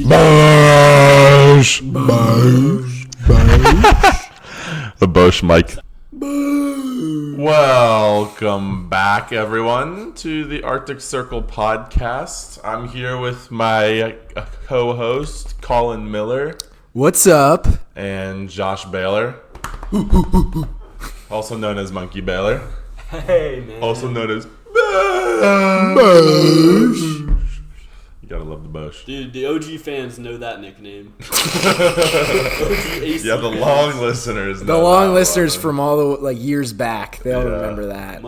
Bosh. The Bosch mic. Welcome back, everyone, to the Arctic Circle podcast. I'm here with my co-host, Colin Miller. What's up? And Josh Baylor. Also known as Monkey Baylor. Hey, man. Also known as Bosch. You gotta love the Bosch. Dude, the OG fans know that nickname. OG AC Yeah, the long listeners. The long listeners from all the years back, they'll remember that.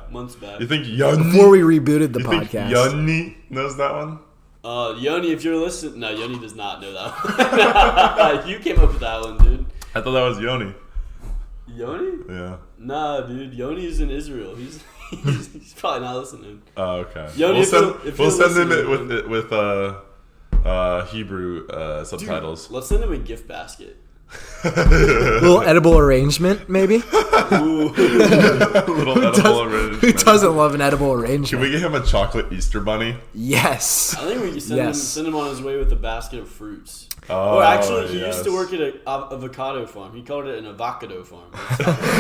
Months back. You think Yoni? Before we rebooted the you podcast. Think Yoni knows that one? Yoni, if you're listening, no, Yoni does not know that one. You came up with that one, dude. I thought that was Yoni. Yoni? Yeah. Nah, dude. Yoni's in Israel. He's probably not listening. Oh, okay. Yoni, we'll send him with Hebrew subtitles. Dude, let's send him a gift basket. Little edible arrangement, maybe? Little edible arrangement. Who doesn't love an edible arrangement? Can we get him a chocolate Easter bunny? Yes. I think we can send him on his way with a basket of fruits. Oh, actually, he used to work at an avocado farm. He called it an avocado farm.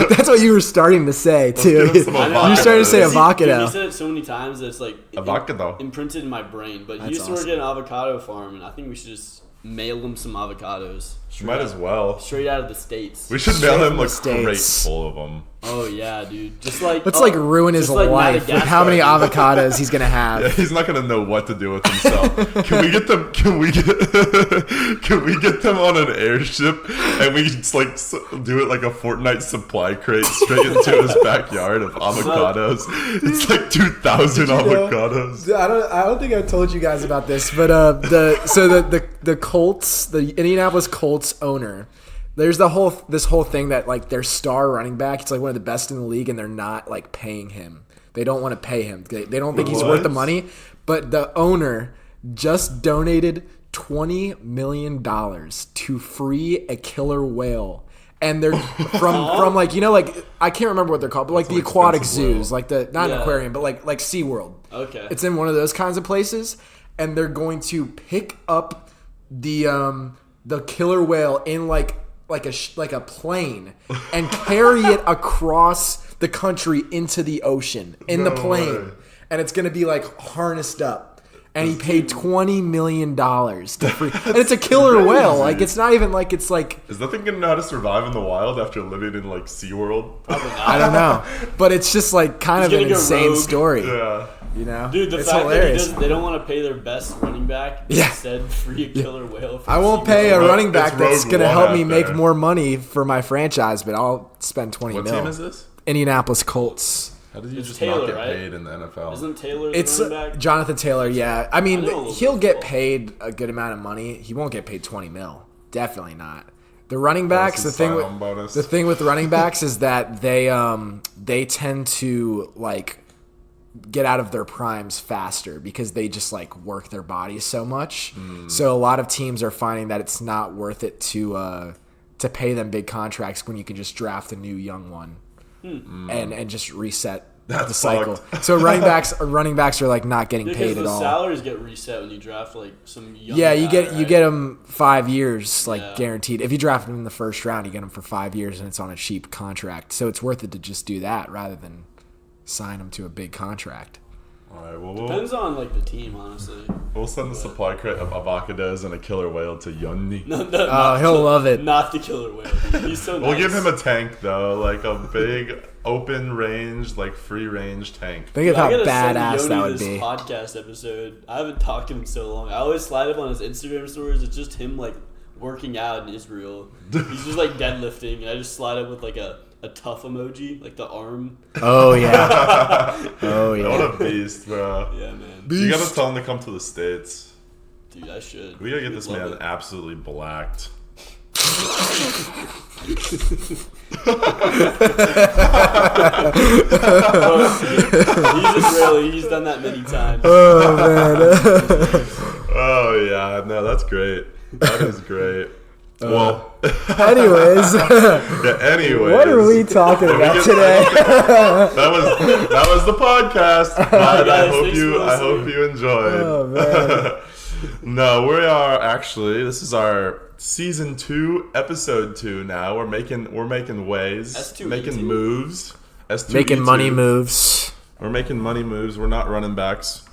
That's what you were starting to say, too. You started to say avocado. He said it so many times that it's like avocado imprinted in my brain. But he used to awesome. work at an avocado farm, and I think we should just mail him some avocados. Might as well. Straight out of the States. We should mail him a crate full of them. Oh, yeah, dude. Just like... Let's ruin his life with how many avocados he's going to have. Yeah, he's not going to know what to do with himself. Can we get them on an airship and we just do it like a Fortnite supply crate straight into his backyard of avocados? It's like 2,000 avocados. I don't think I told you guys about this, but the Colts, the Indianapolis Colts owner, there's this whole thing that their star running back, it's one of the best in the league, and they're not paying him. They don't want to pay him. They don't think he's worth the money. But the owner just donated $20 million to free a killer whale. And they're from I can't remember what they're called, but the aquatic zoos, not an aquarium, but like SeaWorld. Okay. It's in one of those kinds of places, and they're going to pick up the killer whale in like a plane and carry it across the country into the ocean in the plane, and it's gonna be harnessed up. And he paid $20 million to free, and it's a killer whale. It's not even it's like. Is that thing gonna know how to survive in the wild after living in SeaWorld? Probably not. I don't know, but it's just kind of an insane story. Yeah. You know, dude, the it's fact hilarious. that they don't want to pay their best running back, instead free a killer whale. I won't pay a running back that's going to help me make more money for my franchise, but I'll spend $20 million. What team is this? Indianapolis Colts. How did you Taylor, not get right? paid in the NFL? Isn't Taylor the running back? Jonathan Taylor, yeah. I mean, he'll get paid a good amount of money. He won't get paid $20 million. Definitely not. The running backs, the thing with running backs is that they tend to get out of their primes faster because they just work their bodies so much. So a lot of teams are finding that it's not worth it to pay them big contracts when you can just draft a new young one and just reset the cycle. So running backs are not getting paid at all. The salaries get reset when you draft some young you get them 5 years guaranteed. If you draft them in the first round, you get them for 5 years and it's on a cheap contract. So it's worth it to just do that rather than sign them to a big contract. All right, well, depends on the team, honestly. We'll send the supply crate of avocados and a killer whale to Yoni. No, he'll love it. Not the killer whale. He's so nice. We'll give him a tank though, a big open range, free range tank. Think of how badass that would be. This podcast episode. I haven't talked to him in so long. I always slide up on his Instagram stories. It's just him working out in Israel. He's just deadlifting, and I just slide up with a tough emoji, the arm. Oh yeah. Oh yeah. What a beast, bro. Yeah, man. You gotta tell him to come to the States. Dude, I should. We gotta get this man absolutely blacked. He's Israeli. He's done that many times. Oh man. Oh yeah, no, that's great. That is great. Well, anyways. Anyways. What are we talking about today? that was the podcast. I hope you enjoyed. Oh man. No, we are actually. This is our season 2, episode 2. Now we're making waves, S2E2. making moves, S2E2. Making money moves. We're making money moves. We're not running backs,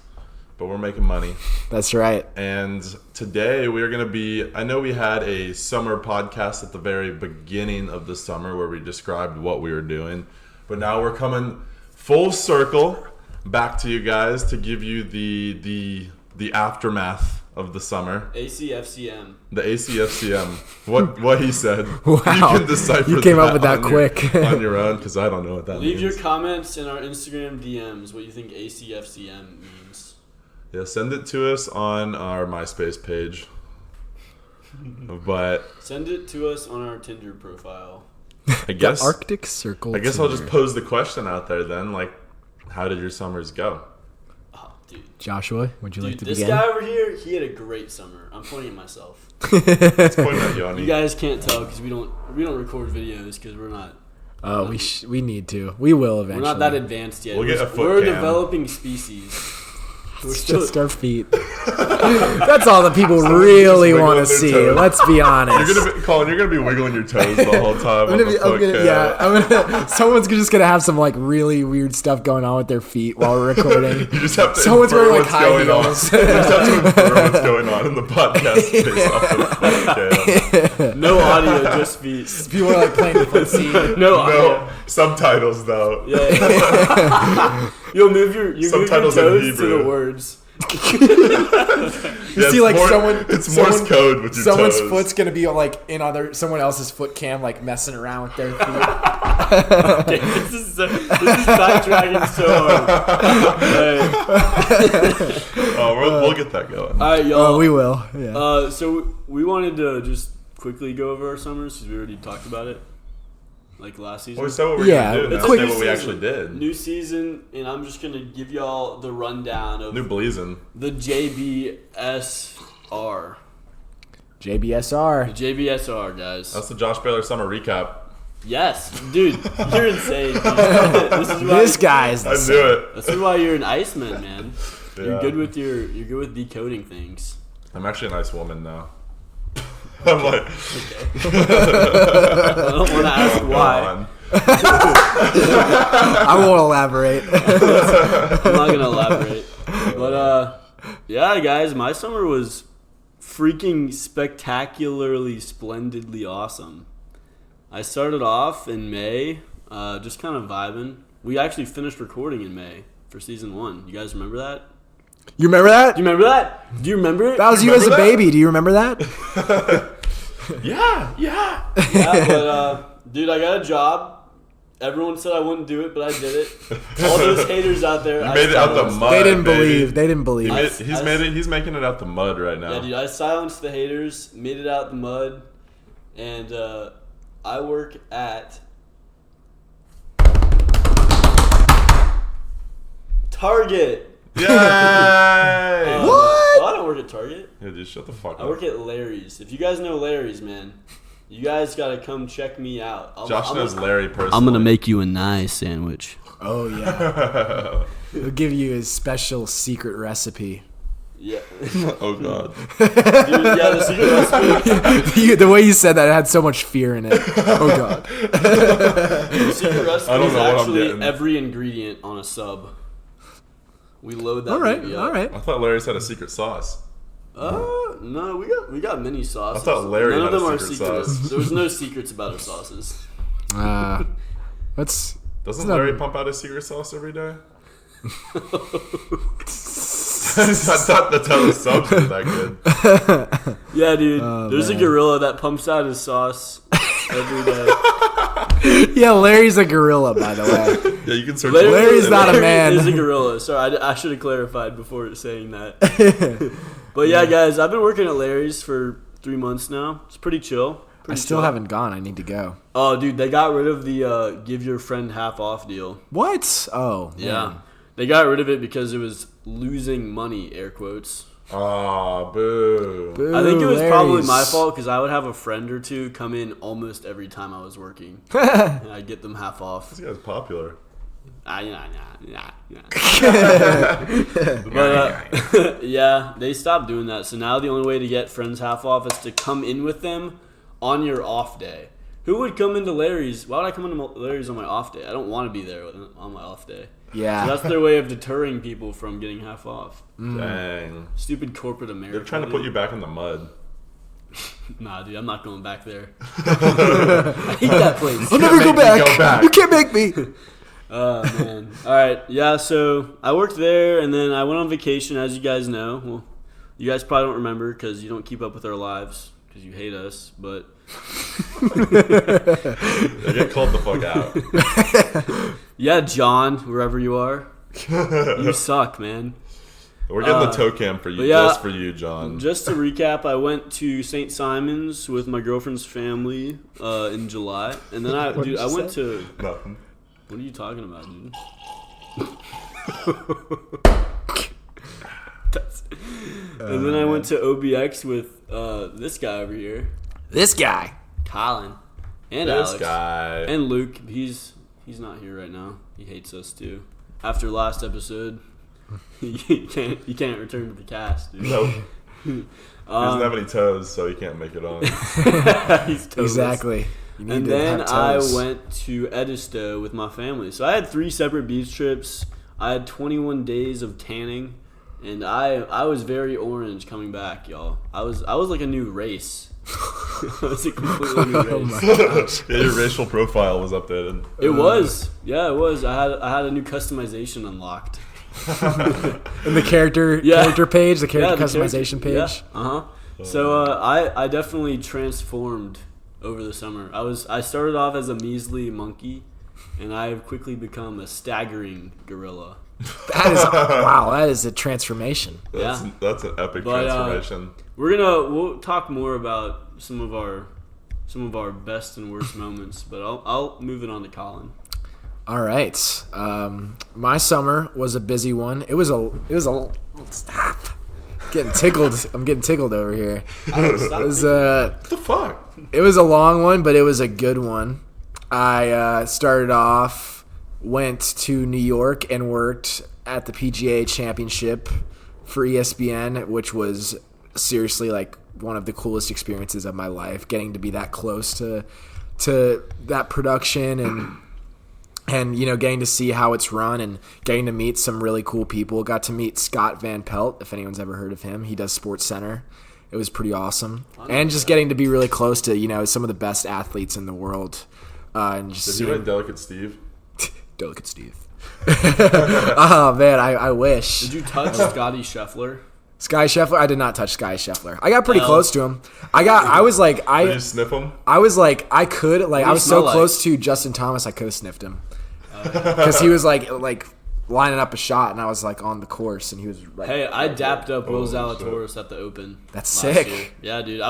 but we're making money. That's right. And today we are going to be. I know we had a summer podcast at the very beginning of the summer where we described what we were doing, but now we're coming full circle back to you guys to give you the aftermath of the summer. ACFCM. The ACFCM. What he said. Wow. You can decipher You came up with that quick. on your own, because I don't know what that Leave means. your comments in our Instagram DMs what you think ACFCM means. Yeah, send it to us on our MySpace page. But Send it to us on our Tinder profile. I guess The Arctic Circle. I'll just Tinder. pose the question out there then, like, how did your summers go? Oh, dude. Joshua, would you like Dude, to this begin? guy over here, he had a great summer. I'm pointing at myself. Let's point at You Yanni. guys can't tell because we don't record videos because we're not We need to. We will eventually. we're not that advanced yet. We'll get a foot We're cam. developing species. We're It's still, just our feet. That's all the people really just want to wiggling their see. toes. Let's be honest. Colin, you're gonna be wiggling your toes the whole time. Someone's just gonna have some like really weird stuff going on with their feet while we're recording. You just have to Someone's infer wearing like what's high going on. heels. You just have to infer what's going on in the podcast based off of the podcast. no audio, just feet. People are like playing footsie. No audio. No subtitles though. Yeah. You'll move your Subtitles in toes to Hebrew. the words. You see like It's Morse code with your someone's toes. foot's gonna be like in someone else's foot cam, like messing around with their feet. Okay, this is backtracking so hard. Oh, we'll get that going. All right, y'all. Oh, we will. Yeah. So we wanted to just quickly go over our summers because we already talked about it, like last season. Well, we said what we're Yeah, gonna do. it's Now quick say what we season. actually did. New season, and I'm just gonna give y'all the rundown of New Bleezin. the JBSR. JBSR. The JBSR, guys. That's the Josh Baylor summer recap. Yes, dude, you're insane. Dude. This guy's I knew it. This is why you're an Iceman, man. You're Yeah. good with decoding things. I'm actually a nice woman now. I'm like, I don't want to ask come why. on. I won't elaborate. I'm not gonna elaborate. But yeah, guys, my summer was freaking spectacularly, splendidly awesome. I started off in May, just kind of vibing. We actually finished recording in May for season 1. You guys remember that? You remember that? Do you remember that? Do you remember it? That was you as a remember that? baby. Do you remember that? Yeah. Yeah, but dude, I got a job. Everyone said I wouldn't do it, but I did it. All those haters out there, You made it out the silenced. mud. They didn't baby. believe. They didn't believe. He's making it out the mud right now. Yeah, dude, I silenced the haters, made it out the mud, and I work at Target. Yay! What? Oh, I don't work at Target. Yeah, dude, shut the fuck I up. work at Larry's. If you guys know Larry's, man, you guys gotta come check me out. Josh knows Larry personally. I'm gonna make you a nice sandwich. Oh yeah. He'll give you his special secret recipe. Yeah. Oh god. Dude, yeah, the secret recipe. The way you said that, it had so much fear in it. Oh god. The secret recipe I don't is know what I'm actually getting. every ingredient on a sub. We load that All right. baby up. All right. I thought Larry's had a secret sauce. No, we got many sauces. I thought Larry None had of them a are secret secrets. sauce. There was no secrets about our sauces. Let's. Doesn't It's not- Larry pump out a secret sauce every day? I thought that's how the subs are that good. Yeah, dude. There's man. a gorilla that pumps out his sauce every day. Yeah, Larry's a gorilla, by the way. Yeah, you can search. Larry's not a Larry man. is a gorilla. Sorry, I should have clarified before saying that. But yeah, guys, I've been working at Larry's for 3 months now. It's pretty chill. I Pretty still chill. haven't gone. I need to go. Oh, dude, they got rid of the give your friend half off deal. What? Oh, Yeah. man. They got rid of it because it was losing money, air quotes. Aw, boo. Boo, I think it was probably Larry's. my fault because I would have a friend or two come in almost every time I was working. And I'd get them half off. This guy's popular. But yeah, they stopped doing that. So now the only way to get friends half off is to come in with them on your off day. Who would come into Larry's? Why would I come into Larry's on my off day? I don't want to be there on my off day. Yeah. So that's their way of deterring people from getting half off. Dang. Stupid corporate America. They're trying to put you back in the mud. Nah, dude, I'm not going back there. I hate that place. I'll never go back. You can't make me. Oh, man. All right. Yeah, so I worked there, and then I went on vacation, as you guys know. Well, you guys probably don't remember because you don't keep up with our lives because you hate us, but... They get called the fuck out. Yeah, John, wherever you are. You suck, man. We're getting the toe cam for you, just for you, John. Just to recap, I went to St. Simon's with my girlfriend's family in July, and then I went to... Nothing. What are you talking about, dude? And then I went to OBX with this guy over here, This guy. Colin, and This Alex, guy. and Luke. He's not here right now. He hates us too. After last episode, you can't return to the cast, dude. Nope. He doesn't have any toes, so he can't make it on. He's toeless. Exactly. And then I went to Edisto with my family. So I had 3 separate beach trips. I had 21 days of tanning, and I was very orange coming back, y'all. I was like a new race. I was a completely new race. Yeah, your racial profile was updated. It was. Yeah, it was. I had a new customization unlocked. in the character page, the character customization page. Yeah. So I definitely transformed over the summer. I started off as a measly monkey, and I've quickly become a staggering gorilla. That is a transformation. That's an epic transformation. We'll talk more about some of our best and worst moments, but I'll move it on to Colin. All right. My summer was a busy one. It was a stop. Getting tickled. I'm getting tickled over here. What the fuck? It was a long one, but it was a good one. I started off, went to New York and worked at the PGA Championship for ESPN, which was seriously like one of the coolest experiences of my life. Getting to be that close to that production and getting to see how it's run and getting to meet some really cool people. Got to meet Scott Van Pelt, if anyone's ever heard of him. He does Sports Center. It was pretty awesome. And just getting to be really close to, some of the best athletes in the world. And just Did you write Delicate Steve? Delicate Steve. Oh, man, I wish. Did you touch Scotty Scheffler? Sky Scheffler? I did not touch Sky Scheffler. I got pretty close to him. Did you sniff him? I was like, I could. Like, I was so close to Justin Thomas, I could have sniffed him. Because he was like lining up a shot, and I was like on the course, and he was like. Hey, I dapped up Will Zalatoris at the Open. That's sick. Year. Yeah, dude.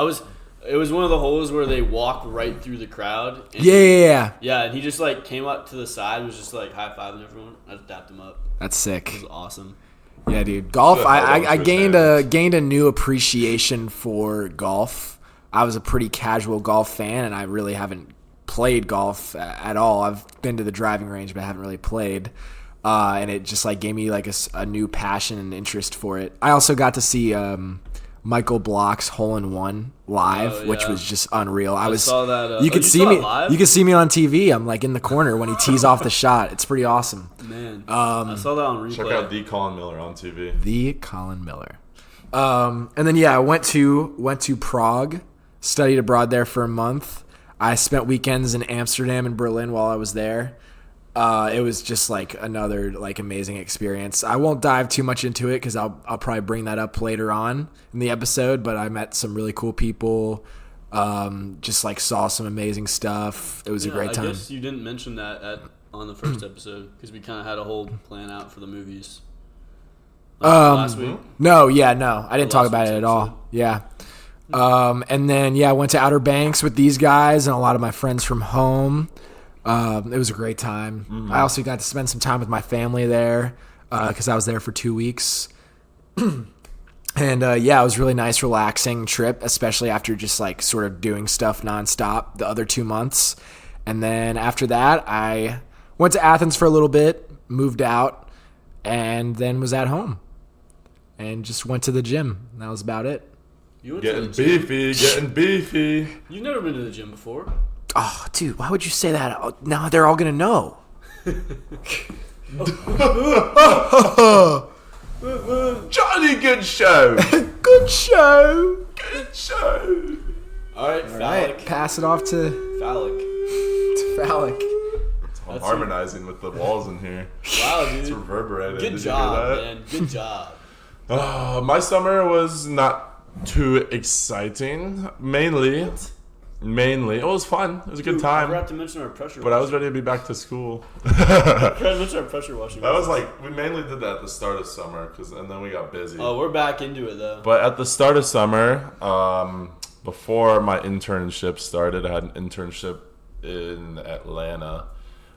It was one of the holes where they walk right through the crowd. And Yeah, and he just like came up to the side and was just like high-fiving everyone. I just dapped him up. That's sick. It was awesome. Yeah, dude. Golf. I gained a new appreciation for golf. I was a pretty casual golf fan, and I really haven't played golf at all. I've been to the driving range, but I haven't really played. And it just like gave me like a new passion and interest for it. I also got to see Michael Block's hole-in-one live, which was just unreal. I saw that. You could see me. Live? You could see me on TV. I'm like in the corner when he tees off the shot. It's pretty awesome. Man, I saw that on replay. Check out the Colin Miller on TV. The Colin Miller. And then I went to Prague, studied abroad there for a month. I spent weekends in Amsterdam and Berlin while I was there. It was just like another like amazing experience. I won't dive too much into it because I'll probably bring that up later on in the episode. But I met some really cool people. Just like saw some amazing stuff. It was a great time. I guess you didn't mention that on the first episode because we kind of had a whole plan out for the movies. Last week. No, I didn't talk about it at all. Yeah. And then I went to Outer Banks with these guys and a lot of my friends from home. It was a great time. Mm-hmm. I also got to spend some time with my family there because I was there for 2 weeks. And it was a really nice, relaxing trip, especially after just like sort of doing stuff nonstop the other 2 months. And then after that, I went to Athens for a little bit, moved out, and then was at home, and just went to the gym. That was about it. You went Getting to the gym. getting beefy. You've never been to the gym before. Oh, dude, why would you say that? Oh, now they're all gonna know. Johnny, good show. Good show. Good show. All right, All phallic. right, pass it off to Phallic. Phallic. I'm That's harmonizing with the walls in here. Wow, It's dude. reverberating. Good Did job, you hear man. Good job. that? My summer was not too exciting. Mainly, it was fun. It was a good Dude, I time. forgot to mention our pressure. But I was ready to be back to school. I forgot to mention our pressure washing. That was like, we mainly did that at the start of summer, and then we got busy. Oh, we're back into it though. But at the start of summer, before my internship started, I had an internship in Atlanta.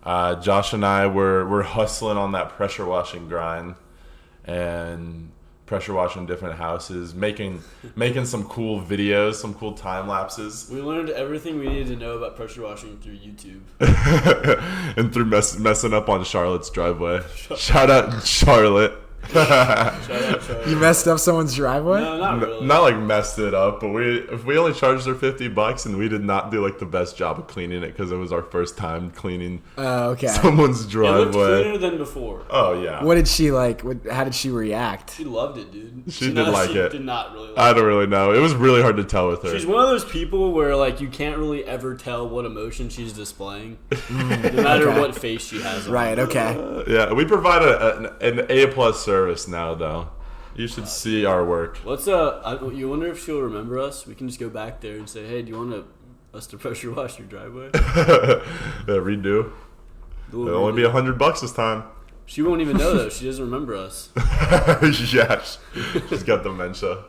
Josh and I were hustling on that pressure washing grind and pressure washing different houses, making some cool videos, some cool time lapses. We learned everything we needed to know about pressure washing through YouTube. And through messing up on Charlotte's driveway. Shout out Charlotte. Shout out, Charlie. You messed up someone's driveway? No, not really. Not like messed it up, but we only charged her $50 and we did not do like the best job of cleaning it because it was our first time cleaning Okay. someone's It looked driveway. cleaner than before. Oh yeah. What did she like? How did she react? She loved it, dude. She did like it. Did not really like I don't really know. It was really hard to tell with her. She's one of those people where like you can't really ever tell what emotion she's displaying, no matter Okay. what face she has on. Right. Okay. Yeah, we provide an A+ service now though. You should see our work. Let's you wonder if she'll remember us? We can just go back there and say, "Hey, do you want us to pressure wash your driveway?" Yeah, redo. It'll only be $100 this time. She won't even know though. She doesn't remember us. Yeah, she's got dementia.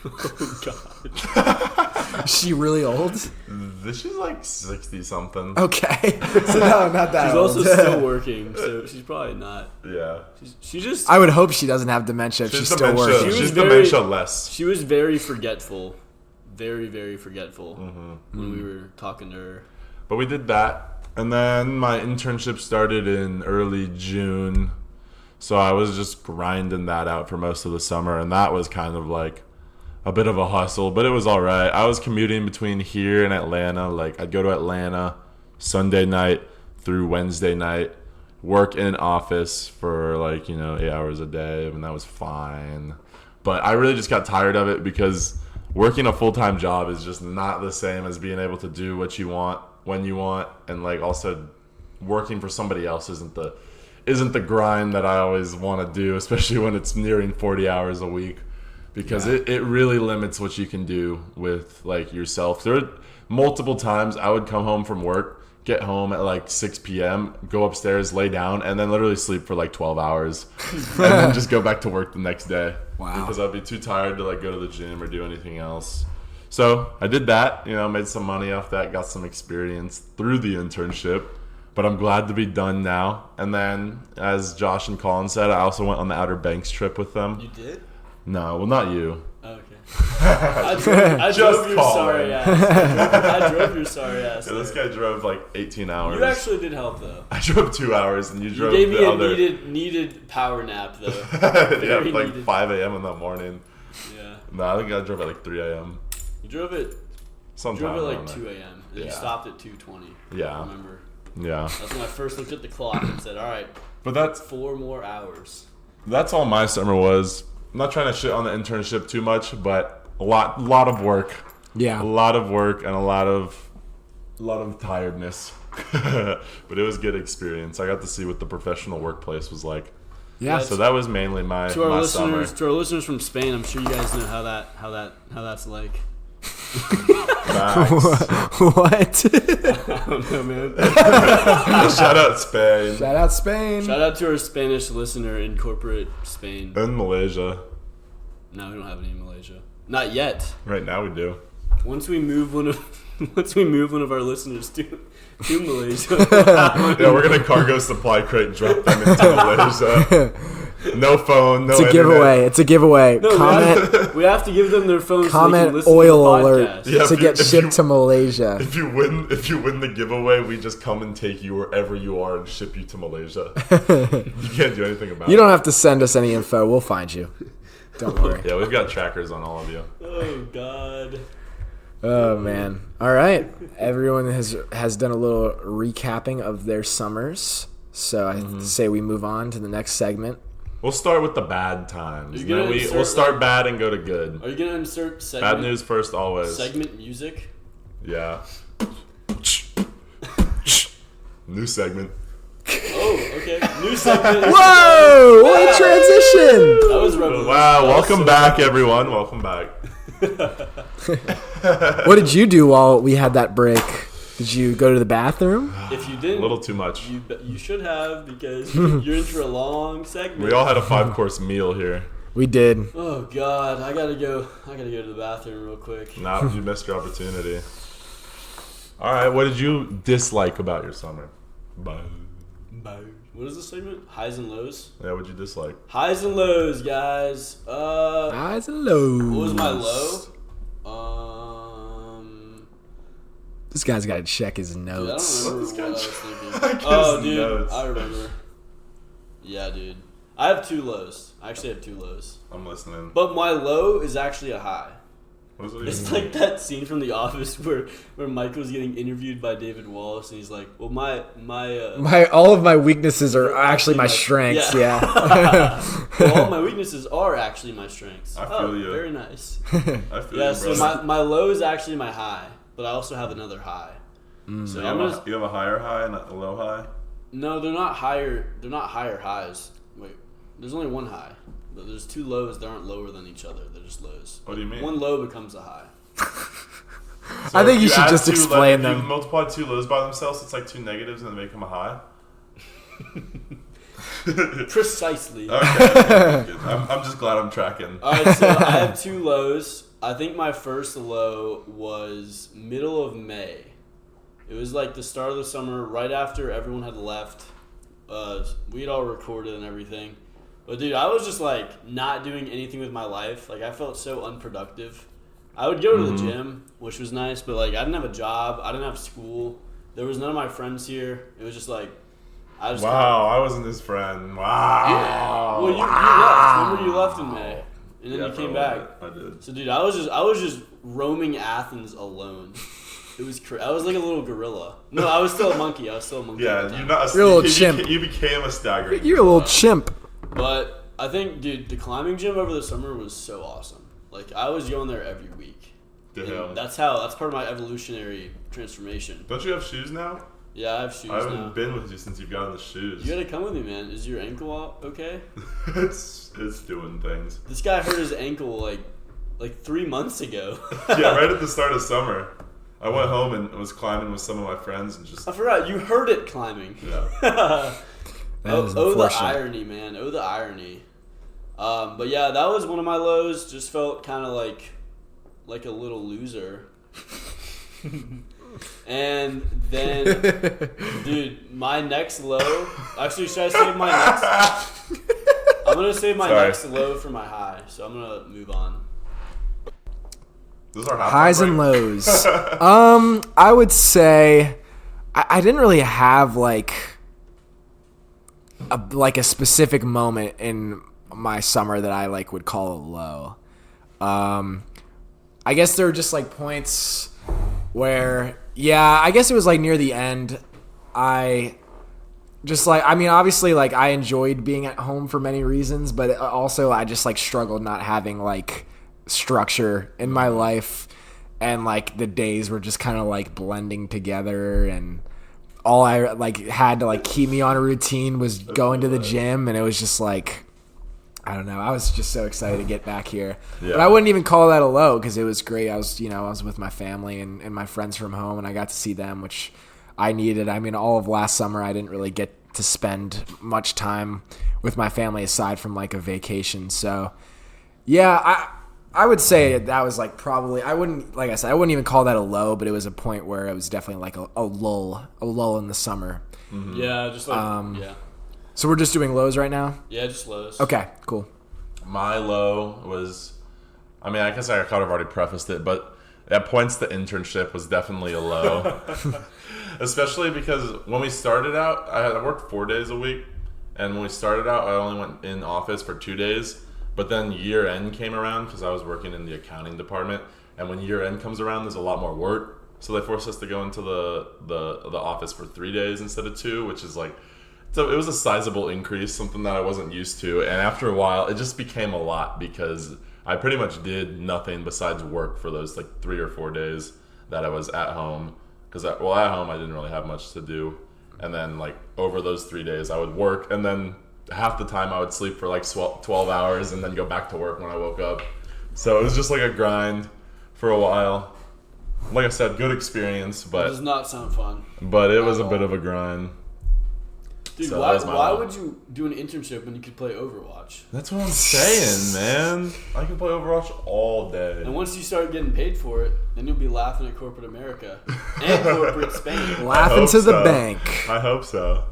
Oh God. Is she really old? She's like 60 something. Okay. So no, not that She's old. also still working, so she's probably not. Yeah. She just I would hope she doesn't have dementia if she's still dementia. working. She was She's very- dementia less. she was very forgetful, very very forgetful when we were talking to her. But we did that, and then my internship started in early June, so I was just grinding that out for most of the summer, and that was kind of like a bit of a hustle, but it was all right. I was commuting between here and Atlanta. Like, I'd go to Atlanta Sunday night through Wednesday night, work in an office for 8 hours a day, and that was fine. But I really just got tired of it because working a full-time job is just not the same as being able to do what you want when you want, and also working for somebody else isn't the grind that I always want to do, especially when it's nearing 40 hours a week. Because it really limits what you can do with yourself. There were multiple times I would come home from work, get home at 6 p.m., go upstairs, lay down, and then literally sleep for 12 hours, and then just go back to work the next day. Wow. Because I'd be too tired to go to the gym or do anything else. So I did that, made some money off that, got some experience through the internship. But I'm glad to be done now. And then, as Josh and Colin said, I also went on the Outer Banks trip with them. You did? No, well, not you. Oh, okay. I drove your call sorry it. ass. I drove your sorry ass. Yeah, this there. guy drove 18 hours. You actually did help though. I drove 2 hours, and you You drove gave me the a other. needed power nap though. Yeah, Very 5 a.m. in the morning. Yeah. No, I think I drove at 3 a.m. You drove it. Sometime Drove it around 2 there. a.m. Then you Yeah. stopped at 2:20. Yeah. I remember. Yeah, That's when I first looked at the clock and said, "All right, but that's 4 more hours." all my summer was. I'm not trying to shit on the internship too much, but a lot of work. Yeah. A lot of work and a lot of tiredness. But it was good experience. I got to see what the professional workplace was like. Yeah. So that was mainly my To our summer. listeners from Spain, I'm sure you guys know how that's like. Facts. What? I don't know, man. Shout out Spain Shout out Spain. Shout out to our Spanish listener in corporate Spain. and Malaysia. No, we don't have any in Malaysia. Not yet. Right now we do. Once we move one of our listeners to Malaysia. Yeah, we're gonna cargo supply crate and drop them into Malaysia. No phone, no It's a internet. giveaway. It's a giveaway. No, Comment we have to give them their phones so they comment can listen oil to the alert podcast. Yeah, to if get you- shipped to Malaysia. If you win the giveaway, we just come and take you wherever you are and ship you to Malaysia. You can't do anything about it. You don't have to send us any info. We'll find you. Don't worry. Yeah, we've got trackers on all of you. Oh God. Oh man. All right. Everyone has done a little recapping of their summers. So I say we move on to the next segment. We'll start with the bad times. You're gonna We'll start bad and go to good. Are you gonna insert segment? Bad news first, always. Segment music. Yeah. New segment. Oh, okay. New segment. Whoa! What a transition! That was revolutionary. Wow, That was welcome so back, everyone. Welcome back. What did you do while we had that break? Did you go to the bathroom? If you A didn't, little too much. you should have because you're in for a long segment. We all had a 5-course meal here. We did. Oh God, I gotta go to the bathroom real quick. Nah, you missed your opportunity. All right, what did you dislike about your summer? Bye. What is this segment? Highs and lows. Yeah, what'd you dislike? Highs and lows, guys. Highs and lows. What was my low? This guy's got to check his Dude, I notes. don't remember What what I this was guy thinking. check his Oh, dude, notes? I remember. Yeah, dude. I have 2 lows. I actually have 2 lows. I'm listening. But my low is actually a high. What does it It's even like that scene from The Office where Michael's getting interviewed by David Wallace, and he's like, "Well, All of my weaknesses are actually my strengths. Yeah. well, all my weaknesses are actually my strengths." I feel you. Very nice. I feel Yeah, you, so brother. my low is actually my high, but I also have another high. So you, I'm have gonna. you have a higher high and a low high? No, they're not higher. They're not higher highs. Wait, there's only one high. But there's 2 lows that aren't lower than each other. They're just lows. What do you mean? One low becomes a high. So I think if you should add just 2 explain if them. You multiply 2 lows by themselves, it's like 2 negatives and then make them a high. Precisely. Okay, good. I'm just glad I'm tracking. All right, so I have 2 lows. I think my first low was middle of May. It was like the start of the summer, right after everyone had left. We had all recorded and everything. But dude, I was just like not doing anything with my life. Like I felt so unproductive. I would go to the gym, which was nice, but like I didn't have a job. I didn't have school. There was none of my friends here. It was just like I just Wow, I wasn't his friend. Wow. Well, you left. Remember you left in May, and then Yeah, you for came a back. little bit, I did. So dude, I was just roaming Athens alone. It was I was like a little gorilla. No, I was still a monkey. I was still a monkey. at Yeah, the you're time. not. You're a little you chimp. You became a staggering. You're a little chimp. But I think, dude, the climbing gym over the summer was so awesome. Like I was going there every week. Damn. And that's part of my evolutionary transformation. Don't you have shoes now? Yeah, I have shoes I haven't now. been with you since you've gotten the shoes. You gotta come with me, man. Is your ankle okay? it's doing things. This guy hurt his ankle like 3 months ago. Yeah, right at the start of summer, I went home and was climbing with some of my friends and just I forgot you hurt it climbing. yeah. That is the unfortunate. irony, man. Oh, the irony. But yeah, that was one of my lows. Just felt kind of like a little loser. And then, dude, my next low. Actually, should I save my next? I'm gonna save my Sorry. next low for my high. So I'm gonna move on. Those are halftime Highs and break. lows. I would say I didn't really have like a specific moment in my summer that I like would call a low. I guess there were just like points where, yeah, I guess it was like near the end. Obviously, like I enjoyed being at home for many reasons, but also I just like struggled not having like structure in my life, and like the days were just kind of like blending together, and all I like had to like keep me on a routine was going to the gym, and it was just like, I don't know. I was just so excited to get back here. Yeah. But I wouldn't even call that a low because it was great. I was with my family and my friends from home, and I got to see them, which I needed. I mean, all of last summer I didn't really get to spend much time with my family aside from like a vacation. So yeah, I would say that was like probably, I wouldn't even call that a low, but it was a point where it was definitely like a lull in the summer. Yeah, just like yeah. So we're just doing lows right now? Yeah, just lows. Okay, cool. My low was, I mean, I guess I kind of already prefaced it, but at points the internship was definitely a low. Especially because when we started out, I worked 4 days a week. And when we started out, I only went in office for 2 days. But then year end came around because I was working in the accounting department. And when year end comes around, there's a lot more work. So they forced us to go into the office for 3 days instead of 2, which is like, so it was a sizable increase, something that I wasn't used to. And after a while, it just became a lot because I pretty much did nothing besides work for those like 3 or 4 days that I was at home. Because at home I didn't really have much to do. And then like over those 3 days I would work, and then half the time I would sleep for like 12 hours and then go back to work when I woke up. So it was just like a grind for a while. Like I said, good experience, It but does not sound fun. but it was a all. bit of a grind. Dude, So that was my why low. would you do an internship when you could play Overwatch? That's what I'm saying, man. I can play Overwatch all day. And once you start getting paid for it, then you'll be laughing at corporate America and corporate Spain. Laughing hope to the so. bank. I hope so.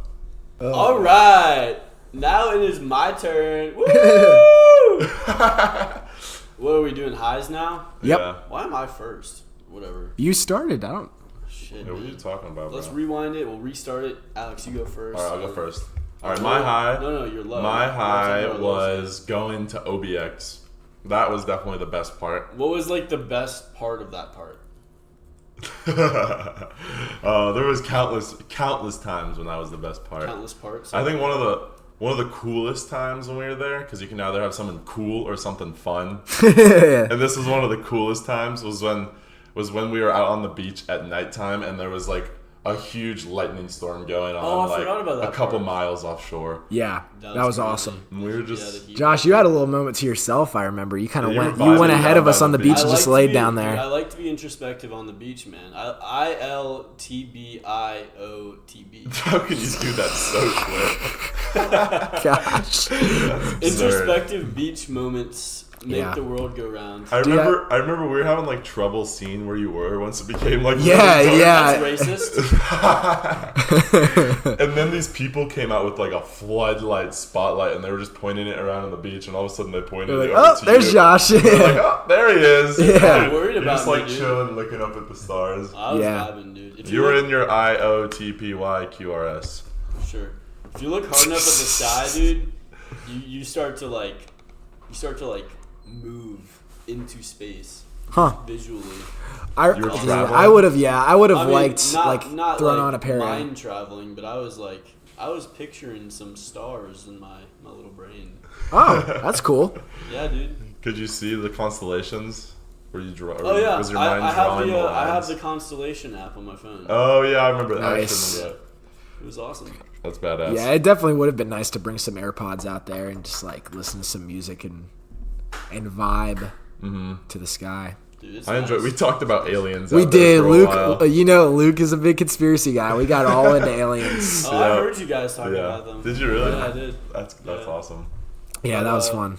All right, now it is my turn. Woo! What are we doing? Highs now? Yep. Yeah. Why am I first? Whatever. You started. I don't. Shit. Yeah, what are you man. talking about, Let's bro? rewind it. We'll restart it. Alex, you go first. All right, I'll go first. All right, my high. No, you're low. My Let's high talk about lows. was going to OBX. That was definitely the best part. What was like the best part of that part? There was countless times when that was the best part. Countless parts. I think one of the coolest times when we were there, because you can either have something cool or something fun. And this was one of the coolest times. Was when we were out on the beach at nighttime and there was like a huge lightning storm going on, Oh, I like forgot about that a couple part. miles offshore. Yeah, that was crazy. awesome. And we were Yeah, just the heat. Josh, you had a little moment to yourself. I remember you kind of Yeah, you went. were You went vibing ahead down of us by on the the beach beach. and I just like to laid be- down I there. like to be introspective on the beach, man. ILTBIOTB. How could you do that so quick? Gosh. Introspective beach moments make Yeah. the world go round. I Dude, remember we were having like trouble seeing where you were once it became like Yeah, really dark. yeah. That's racist. And then these people came out with like a floodlight spotlight and they were just pointing it around on the beach and all of a sudden they pointed They're it like, over oh, to there's you. Josh. They're like, oh, there he is. Yeah. I'm worried You're about just me, like dude. chilling, looking up at the stars. I was Yeah. vibing, dude. If You were look- in your IOTPYQRS. Sure. If you look hard enough at the sky, dude, you start to like move into space Huh. visually. I You were dude, traveling? I would have. Yeah, I would have I mean, liked not thrown like on a pair. mind traveling, but I was picturing some stars in my little brain. Oh, that's cool. Yeah, dude. Could you see the constellations? Were you draw? Oh yeah, Was your mind I have drawing the the I have lines? the constellation app on my phone. Oh yeah, I remember that. I Nice. actually remember It was awesome. that. That's badass. Yeah, it definitely would have been nice to bring some AirPods out there and just like listen to some music and vibe to the sky. Dude, it's I enjoyed. nice. We talked about aliens. We out there did, for a Luke. while. You know, Luke is a big conspiracy guy. We got all into aliens. Oh, I Yeah. heard you guys talking Yeah. about them. Did you really? Yeah, I did. That's Yeah. awesome. Yeah, that was fun.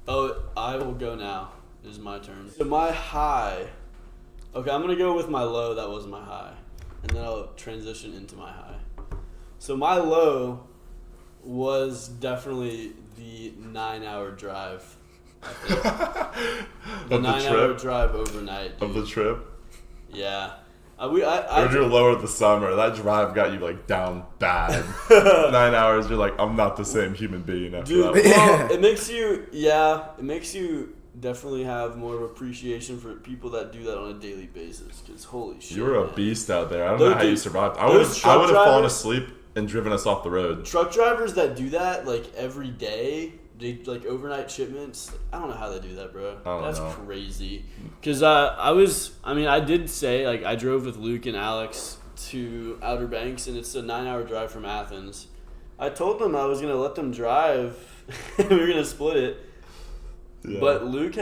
Oh, I will go now. It is my turn. So my high. Okay, I'm gonna go with my low. That was my high, and then I'll transition into my high. So my low was definitely the 9-hour drive. I think. The Of the 9-hour trip? drive overnight. Of the dude. trip. Yeah. Or you're lower the summer. That drive got you like down bad. 9 hours. You're like, I'm not the same human being after Dude, that. well, it makes you definitely have more of appreciation for people that do that on a daily basis. Because holy shit, You were a man. beast out there. I don't Those know how you dudes- survived. those I would have truck fallen drivers- asleep and driven us off the road. Truck drivers that do that like every day, they like overnight shipments. I don't know how they do that, bro. don't That's know. crazy. Because I did say like I drove with Luke and Alex to Outer Banks, and it's a 9-hour drive from Athens. I told them I was gonna let them drive. We were gonna split it. Yeah. But Luke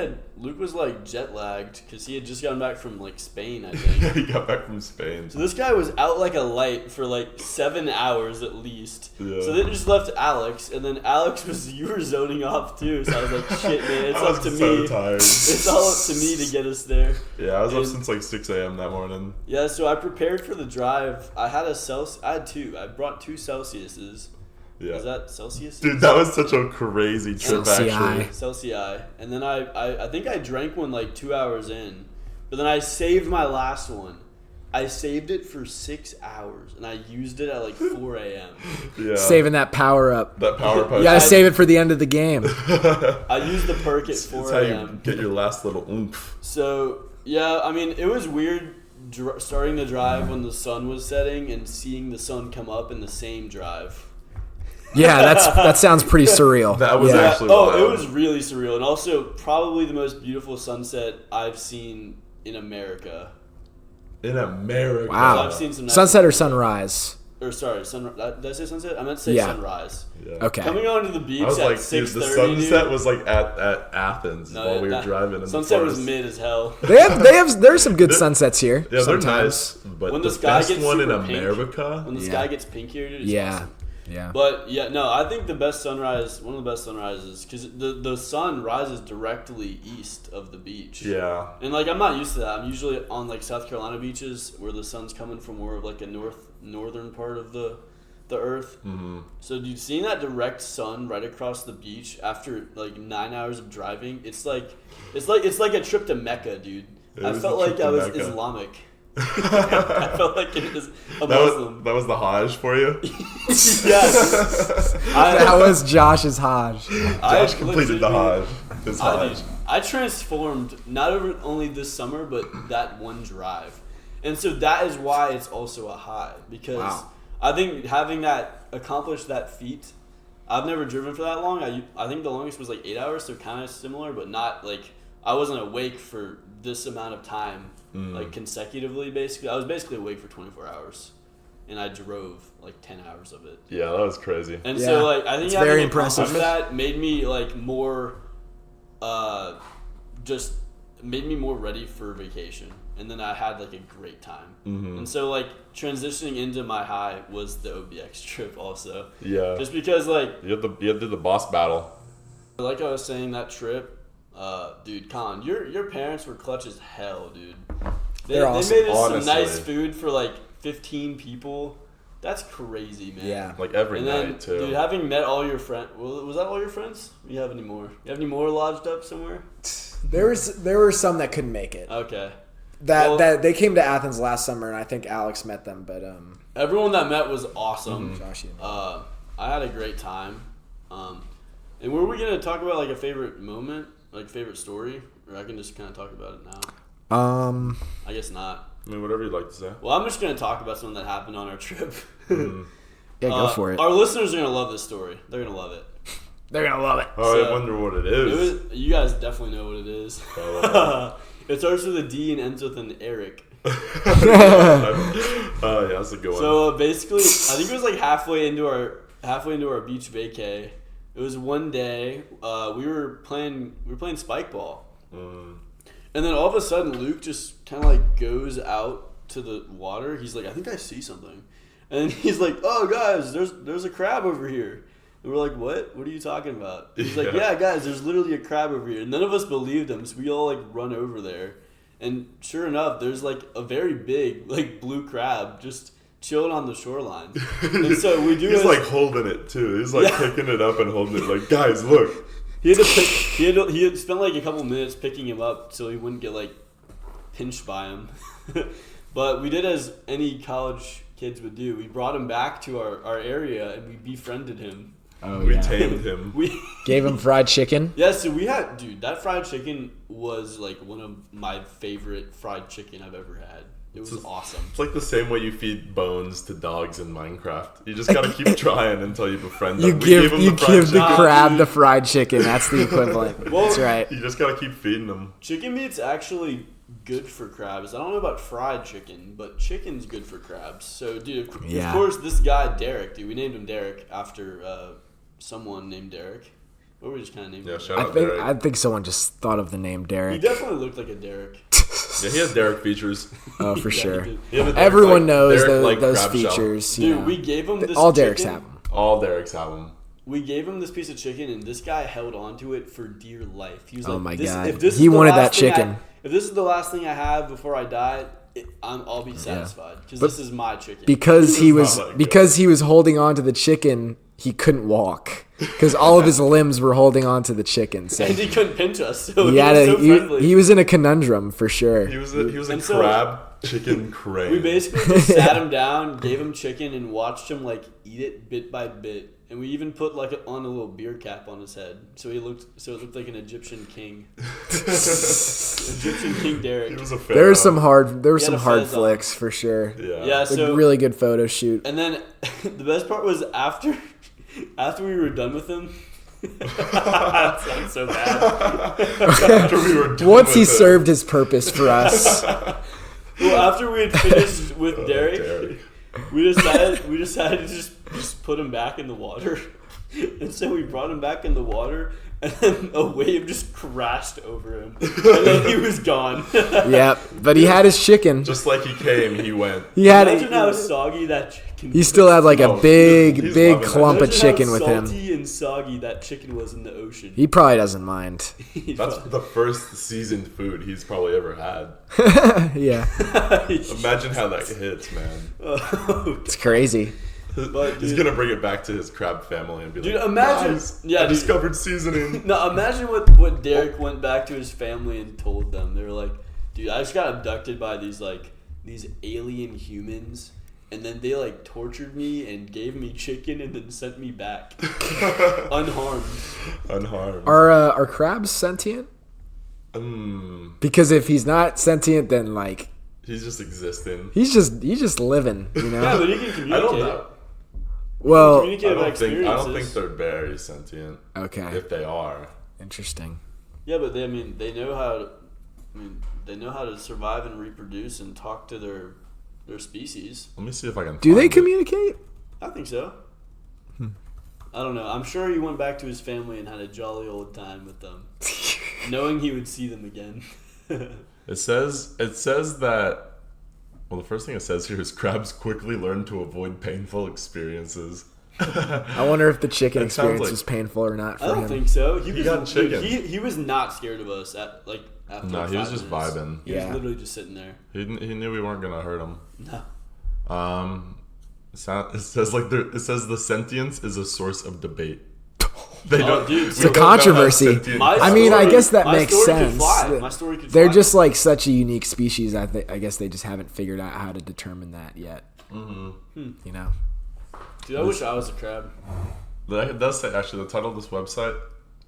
was like jet lagged because he had just gotten back from like Spain, I think. he got back from Spain. So this guy was out like a light for like 7 hours at least. Yeah. So then it just left Alex, and then you were zoning off too. So I was like, shit, man, it's I up was to so me. tired. It's all up to me to get us there. Yeah, I was up And- since like 6 a.m. that morning. Yeah, so I prepared for the drive. I had two. I brought 2 Celsiuses, Yeah. Is that Celsius? Dude, that was such a crazy trip, Celsius. actually. Celsius. And then I think I drank one like 2 hours in. But then I saved my last one. I saved it for 6 hours. And I used it at like 4 a.m. Yeah. Saving that power up. That power potion. You gotta save it for the end of the game. I used the perk at 4 It's how you a.m. get your last little oomph. So, yeah, I mean, it was weird starting the drive when the sun was setting and seeing the sun come up in the same drive. Yeah, that sounds pretty surreal. That was yeah. actually Oh, wild. it was really surreal. And also, probably the most beautiful sunset I've seen in America. In America. Wow. I've seen some nice Sunset or sunrise? Or sorry, did I say sunset? I meant to say Yeah. sunrise. Yeah. Okay. Coming onto the beach I was at like, dude, 6:30, the sunset dude. was like at Athens No, while we were that- driving in sunset the was forest. mid as hell. There's some good sunsets here. Yeah, they're sometimes. nice, but When the the sky best gets one in super pink, America. When the Yeah. sky gets pink here, dude, it's Yeah, awesome. yeah. But yeah, no, I think the best sunrise, one of the best sunrises, because the sun rises directly east of the beach. Yeah. And like I'm not used to that. I'm usually on like South Carolina beaches where the sun's coming from more of like a northern part of the earth. Mm-hmm. So dude, seeing that direct sun right across the beach after like 9 hours of driving, it's like a trip to Mecca, dude. It I was felt a like trip I to was Mecca. Islamic. I felt like it was a Muslim. That was the Hajj for you. Yes. That was Josh's Hajj. Josh completed the Hajj. His Hajj. I transformed not only this summer, but that one drive. And so that is why it's also a high. Because Wow. I think having accomplished that feat, I've never driven for that long. I think the longest was like 8 hours, so kind of similar, but not like, I wasn't awake for this amount of time, like consecutively, basically. I was basically awake for 24 hours. And I drove like 10 hours of it. Yeah, that was crazy. And Yeah, so, like, I think it's having very accomplished impressive. that made me like more, just made me more ready for vacation. And then I had like a great time. Mm-hmm. And so, like, transitioning into my high was the OBX trip also. Yeah. Just because, like, You had to do the boss battle. like I was saying, that trip, dude, Colin, your parents were clutch as hell, dude. They're awesome, They made us honestly. some nice food for like 15 people. That's crazy, man. Yeah. Like every And then, night too. dude, having met all your friends, was that all your friends? Do you have any more? You have any more lodged up somewhere? There were some that couldn't make it. Okay. That they came to Athens last summer, and I think Alex met them. But Everyone that met was awesome. Josh, you- I had a great time. And were we gonna talk about like a favorite moment, like favorite story, or I can just kind of talk about it now? I guess not. I mean, whatever you'd like to say. Well, I'm just gonna talk about something that happened on our trip. yeah, go for it. Our listeners are gonna love this story. They're gonna love it. They're gonna love it. Oh, I So, wonder what it It is. was, you guys definitely know what it is. Oh. It starts with a D and ends with an Eric. Oh yeah, that's a good one. So basically, I think it was like halfway into our beach vacay. It was one day we were playing spike ball, and then all of a sudden Luke just kind of like goes out to the water. He's like, I think I see something, and he's like, oh guys, there's a crab over here. And we're like, what? What are you talking about? He's like, yeah, guys, there's literally a crab over here. And none of us believed him, so we all like run over there. And sure enough, there's like a very big like blue crab just chilling on the shoreline. And so we do. He's like holding it too. He's like picking it up and holding it. Like, guys, look. He had spent like a couple minutes picking him up so he wouldn't get like pinched by him. But we did as any college kids would do. We brought him back to our area and we befriended him. Oh, We yeah. tamed him. We Gave him fried chicken. Yeah, so we had, dude, that fried chicken was like one of my favorite fried chicken I've ever had. It was awesome. It's like the same way you feed bones to dogs in Minecraft. You just gotta keep trying until you befriend them. You We give him you the fried give the chicken. crab the fried chicken. That's the equivalent. Well, That's right. You just gotta keep feeding them. Chicken meat's actually good for crabs. I don't know about fried chicken, but chicken's good for crabs. So, dude, of Yeah. course, this guy, Derek, dude, we named him Derek after someone named Derek. Or we just kind of named Yeah, him shout Derek. out Derek. I think someone just thought of the name He Derek. definitely looked like a Derek. Yeah, he has Derek features. Oh, for Yeah, sure. he did. He has a Derek, Everyone like, knows Derek, like, those crab shell. features. You Dude, know. we gave him this All chicken. Derek's have them. All Derek's have them. We gave him this piece of chicken, and this guy held on to it for dear life. He was Oh like, my this, God. If this He is the wanted last that thing chicken. if this is the last thing I have before I die, I'll be satisfied because But this is my chicken. Because he was not like because he was holding on to the chicken he couldn't walk because all of his limbs were holding on to the chicken. So And he couldn't pinch us, so he he had was so friendly. he was in a conundrum for sure. He was a And so- crab chicken crane. We basically just sat him down, gave him chicken, and watched him like eat it bit by bit. And we even put like on a little beer cap on his head, so it looked like an Egyptian king. Egyptian King Derek. He was a There were pharaoh. some hard He had a hard fez on. flicks for sure. Yeah. Yeah, Like so really good photo shoot. and then the best part was after we were done with him. That sounds so bad. After we were done Once he with it. served his purpose for us. Well, after we had finished with Derek, Derek. we decided to just put him back in the water. And so we brought him back in the water, and then a wave just crashed over him, and then he was gone. Yep, but he had his chicken. Just like he came, he went. He had Imagine how soggy that chicken. he still had like a Oh, big he's big loving that. clump of Imagine chicken how with him. salty and soggy that chicken was in the ocean. He probably doesn't mind. That's the first seasoned food he's probably ever had. Yeah, Imagine how that hits, man. it's crazy. But, He's dude- gonna bring it back to his crab family and be Dude, like, imagine- "Guys, yeah, I dude. discovered seasoning." No, imagine what Derek went back to his family and told them. They were like, "Dude, I just got abducted by these alien humans, and then they like tortured me and gave me chicken and then sent me back unharmed." Unharmed. Are crabs sentient? Because if he's not sentient, then like He's just existing. he's just living, you know. Yeah, but he can communicate. I don't know. Well, Communicate about I don't think experiences. they're very sentient. okay, If they are, interesting. Yeah, but they know how to. They know how to survive and reproduce and talk to their species. let me see if I can. Do they find it. communicate? I think so. I don't know. I'm sure he went back to his family and had a jolly old time with them, knowing he would see them again. It says that. Well, the first thing it says here is crabs quickly learn to avoid painful experiences. I wonder if the chicken It sounds experience like- was painful or not for I don't him. think so. He got chicken. He was not scared of us after No, he was 5 just minutes. vibing. He Yeah. was literally just sitting there. He knew we weren't gonna hurt him. No. It says the sentience is a source of debate. They Oh, dude, we it's a don't know how controversy. sentient My I mean, I story- guess that my makes story could sense. fly. My story could They're fly. just like such a unique species. I guess they just haven't figured out how to determine that yet. You know. Dude, I wish I was a crab. It does say actually the title of this website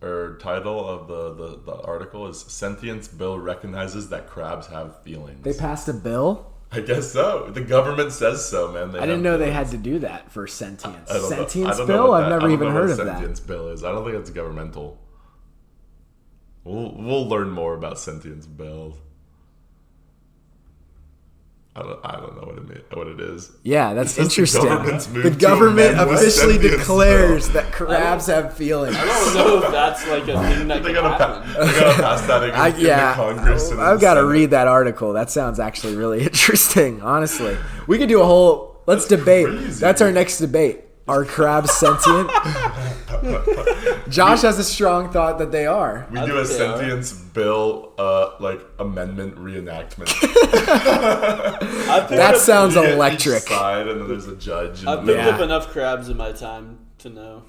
or title of the article is "Sentience Bill recognizes that crabs have feelings." They passed a bill. I guess so. The government says so, man. I didn't know they had to do that for sentience. I don't know. I Sentience don't know bill? what I've that- I never don't even know heard what of a that. sentience bill is. I don't think it's governmental. We'll learn more about sentience bills. I don't know what it is. Yeah, that's says the interesting. government's moved The to government amend the officially sentience declares bill. that crabs have feelings. I don't know if that's like a thing that They can gotta, happen. they gotta pass that in the Congress. and in I've the got to Senate. read that article. That sounds actually really interesting. Honestly, we could do a whole. Let's debate. crazy. That's our next debate. Are crabs sentient? Josh has a strong thought that they are. We I do a think they are. sentience bill, amendment reenactment. I picked That up, sounds You get each electric. side, and then there's a judge. I've And picked Yeah. up enough crabs in my time to know.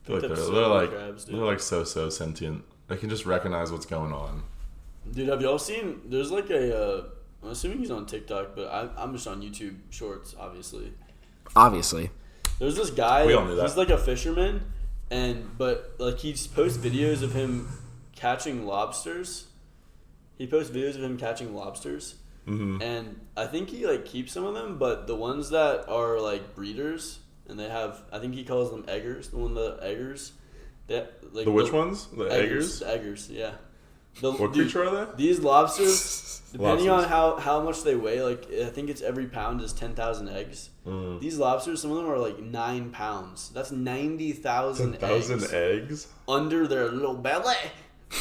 I feel like picked up they're, so they're many like crabs, dude. they're like so sentient. They can just recognize what's going on. Dude, have y'all seen? There's like a. I'm assuming he's on TikTok, but I'm just on YouTube Shorts, obviously. Obviously, There's this guy. We all knew that. He's like a fisherman, but he posts videos of him catching lobsters. He posts videos of him catching lobsters, and I think he like keeps some of them, but the ones that are like breeders and they have, I think he calls them eggers. The eggers. That like The which ones? The eggers? The eggers, yeah. What creature are they? These lobsters, depending Lobsters. on how much they weigh, like I think it's every pound is 10,000 eggs. These lobsters, some of them are like 9 pounds. That's 90,000 1,000 eggs eggs? under their little belly.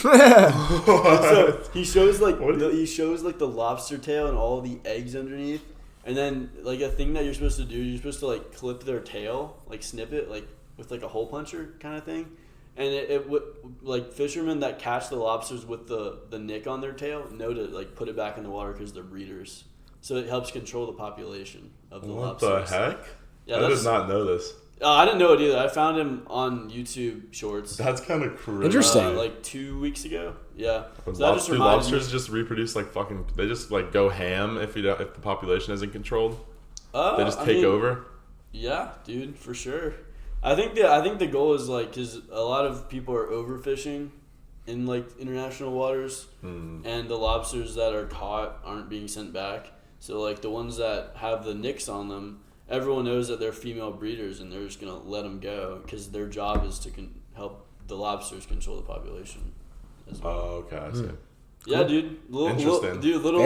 So he shows like What? the lobster tail and all the eggs underneath, and then like a thing that you're supposed to do, you're supposed to like clip their tail, like snip it, like with like a hole puncher kind of thing. And it would like fishermen that catch the lobsters with the nick on their tail know to like put it back in the water because they're breeders. So it helps control the population of the What lobsters. the heck? Yeah, I that's- did not know this. I didn't know it either. I found him on YouTube Shorts. That's kind of crazy. Interesting. Like 2 weeks ago. Yeah. So that just Do reminded lobsters me. just reproduce like fucking? They just like go ham if the population isn't controlled. They just take over. Yeah, dude, for sure. I think the goal is like because a lot of people are overfishing in like international waters, and the lobsters that are caught aren't being sent back. So like the ones that have the nicks on them, everyone knows that they're female breeders, and they're just gonna let them go because their job is to help the lobsters control the population. As well. Oh, okay, I see. Yeah, dude. Interesting. Little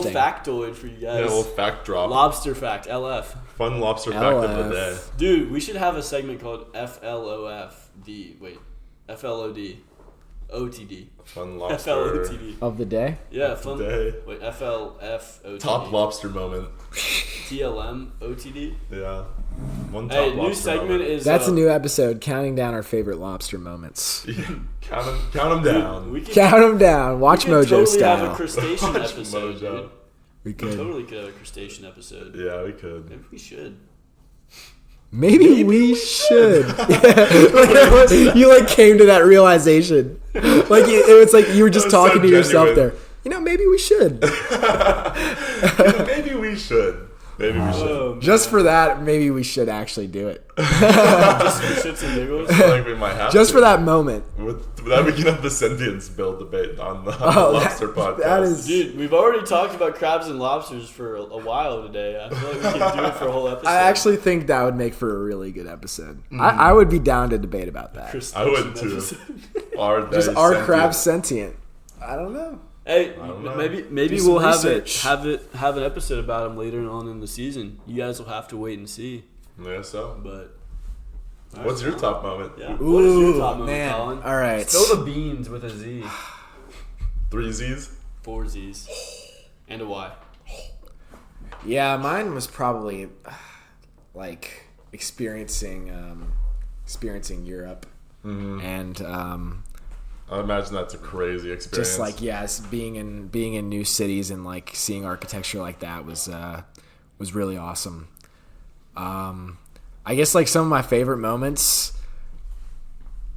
factoid for you guys. Yeah, a little fact drop. Lobster fact, LF. Fun lobster fact of the day. Dude, we should have a segment called FLOFD. Wait, FLOD. OTD. Fun lobster. FLOTD. Of the day? Yeah, fun. Day. Wait, FLFOTD. Top lobster moment. TLM OTD. Yeah. One top Hey, lobster new segment moment. is. That's a new episode, counting down our favorite lobster moments. Count them down. We could, Count them down. Watch we could Mojo totally style. have a crustacean Watch episode, Mojo. dude. We We could. totally could have a crustacean episode. Yeah, we could. Maybe we should. Maybe we should. Yeah. You like came to that realization. Like it was like you were just That was talking so to yourself genuine. there. You know, maybe we should. Maybe we should. Maybe we should. Just for that, maybe we should actually do it. Just for shits and giggles. I feel like we might have Just to. for that moment. With that, we can have the sentience bill debate on the lobster podcast. that is- Dude, we've already talked about crabs and lobsters for a while today. I feel like we can do it for a whole episode. I actually think that would make for a really good episode. I would be down to debate about that. I would too. Just are crabs sentient? I don't know. Hey, don't know. maybe Do some we'll have research. have an episode about them later on in the season. You guys will have to wait and see. Yeah, so. But What's your top moment? yeah, what is your top Ooh, moment, man. Colin? All right. Spill the beans with a Z, 3 Z's? 4 Z's, and a Y. Yeah, mine was probably like experiencing Europe and I imagine that's a crazy experience. just like yes, being in new cities and like seeing architecture like that was really awesome. I guess like some of my favorite moments.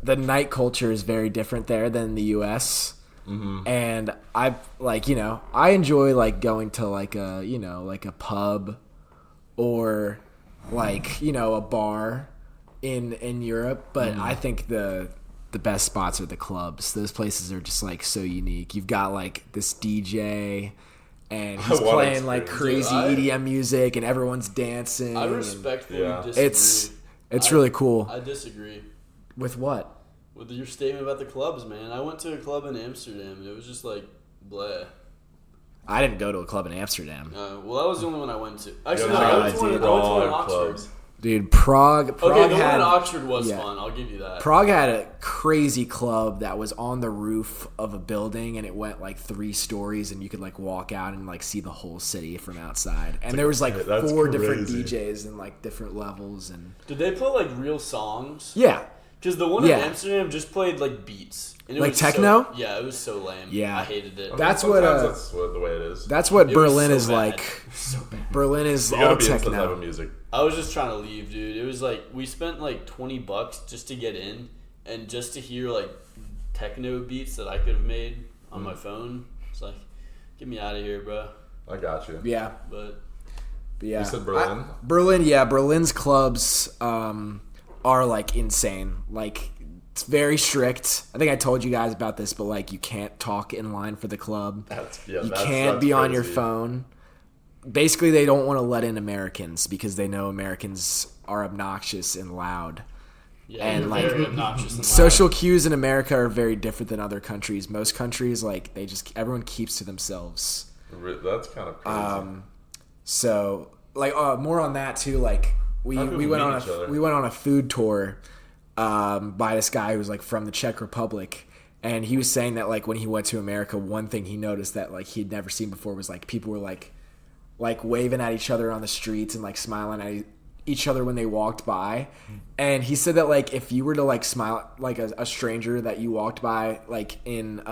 The night culture is very different there than the U.S. And I like I enjoy like going to like a pub or like a bar in Europe, but I think the best spots are the clubs. Those places are just like so unique. You've got like this DJ and he's wanna playing like experience crazy it. EDM music and everyone's dancing. I and respectfully Yeah. disagree. it's really cool. I disagree With what? with your statement about the clubs, man. I went to a club in Amsterdam and it was just like bleh. I didn't go to a club in Amsterdam. Well, that was the only one I went to. Actually, Yeah, no, I no, went to one in wrong Oxford. clubs. Dude, Prague Okay, the one had in Oxford was yeah. fun. I'll give you that. Prague had a crazy club that was on the roof of a building, and it went like 3 stories, and you could like walk out and like see the whole city from outside. And there was like That's 4 different crazy. DJs and like different levels, and Did they play like real songs? yeah, Because the one Yeah. in Amsterdam just played like beats. And it Like was techno? So, yeah, it was so lame. Yeah. I hated it. That's what, Sometimes that's the way it is. that's what It was Berlin so is bad. like. So bad. Berlin is You all gotta be into that type techno. of music. I was just trying to leave, dude. It was like we spent like $20 just to get in, and just to hear like techno beats that I could have made on my phone. It's like, get me out of here, bro. I got you. Yeah, But but yeah. You said Berlin? Berlin, yeah. Berlin's clubs are like insane. Like it's very strict. I think I told you guys about this, but like you can't talk in line for the club. You can't be on your crazy. phone. Basically, they don't want to let in Americans because they know Americans are obnoxious and loud. yeah, And, you're like, very obnoxious. And loud. Social cues in America are very different than other countries. Most countries, like everyone keeps to themselves. That's kind of crazy. So, like, more on that too. Like, we How do we went meet on each other? we went on a food tour by this guy who was like from the Czech Republic, and he was saying that like when he went to America, one thing he noticed that like he'd never seen before was like people were like waving at each other on the streets and like smiling at each other when they walked by. And he said that like if you were to like smile like a stranger that you walked by like in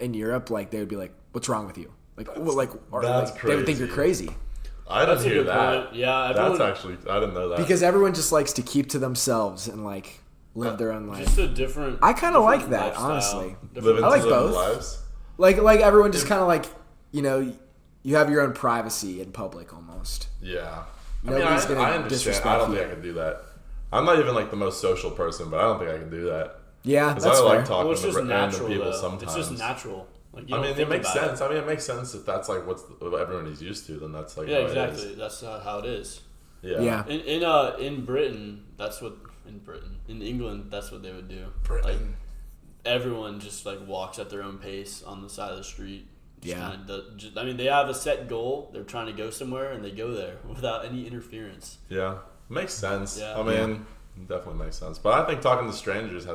Europe, like they would be like, "What's wrong with you?" Like, or, that's like they would think you're crazy. crazy. I didn't That's a hear good that. point. Yeah, everyone, That's actually I didn't know that. Because everyone just likes to keep to themselves and like live their own life. just a different. I kinda like different that, lifestyle. honestly. living I like to their both. lives. Like everyone just kind of like, you know, you have your own privacy in public almost. Yeah. Nobody's gonna I understand. disrespect I don't you. think I could do that. I'm not even like the most social person, but I don't think I can do that. Yeah, Because that's I like fair. talking Well, it's to just random natural. people Though. sometimes. It's just natural. Like, you I don't mean, it think makes about sense. I mean, it makes sense if that's like what everyone is used to. Then that's like Yeah, how it exactly. is. That's how it is. Yeah. Yeah. In Britain, in England, that's what they would do. Britain. Like everyone just like walks at their own pace on the side of the street. Yeah. I mean, they have a set goal. They're trying to go somewhere, and they go there without any interference. Yeah. Makes sense. Yeah. I mean, it definitely makes sense. But I think talking to strangers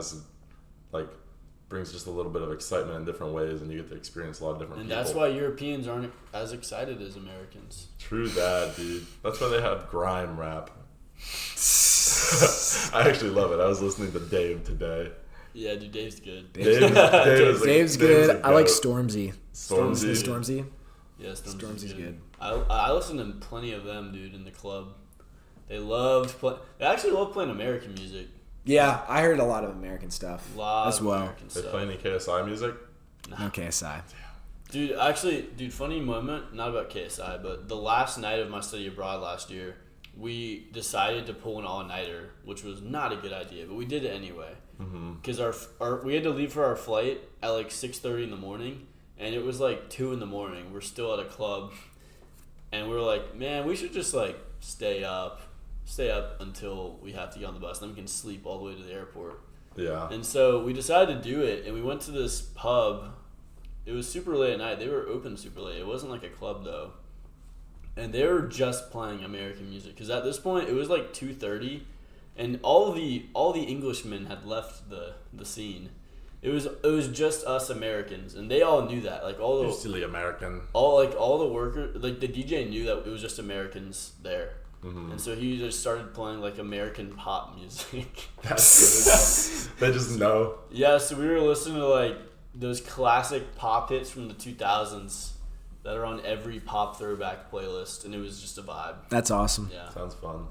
brings just a little bit of excitement in different ways, and you get to experience a lot of different And people. that's why Europeans aren't as excited as Americans. True that, dude. That's why they have grime rap. I actually love it. I was listening to Dave today. Yeah, dude, Dave's good. Dave's good. a I like goat. Stormzy. Stormzy. Stormzy. Yeah, Stormzy's good. I listen to plenty of them, dude, in the club. They actually love playing American music. Yeah, I heard a lot of American stuff A lot as of well. American They stuff. play any KSI music? No KSI. Dude, funny moment, not about KSI, but the last night of my study abroad last year, we decided to pull an all-nighter, which was not a good idea, but we did it anyway. Because we had to leave for our flight at like 6:30 in the morning, and it was like 2 in the morning. We're still at a club, and we were like, man, we should just like stay up until we have to get on the bus, then we can sleep all the way to the airport. Yeah. And so we decided to do it, and we went to this pub. It was super late at night. They were open super late. It wasn't like a club though, and they were just playing American music. Because at this point, it was like 2:30, and all the Englishmen had left the scene. It was just us Americans, and they all knew that. Like all You're the silly American. all the workers, like the DJ knew that it was just Americans there. Mm-hmm. And so he just started playing like American pop music. That's good. They just know. Yeah, so we were listening to like those classic pop hits from the 2000s that are on every pop throwback playlist, and it was just a vibe. That's awesome. Yeah, Sounds fun.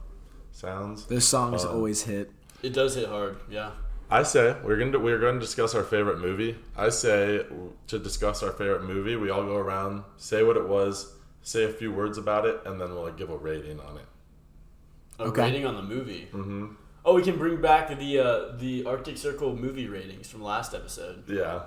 Sounds. Those songs fun. always hit. it does hit hard. Yeah. I say we're going to discuss our favorite movie. I say to discuss our favorite movie, we all go around, say what it was, say a few words about it, and then we'll like give a rating on it. A Okay. rating on the movie. Mm-hmm. Oh, we can bring back the Arctic Circle movie ratings from last episode. Yeah.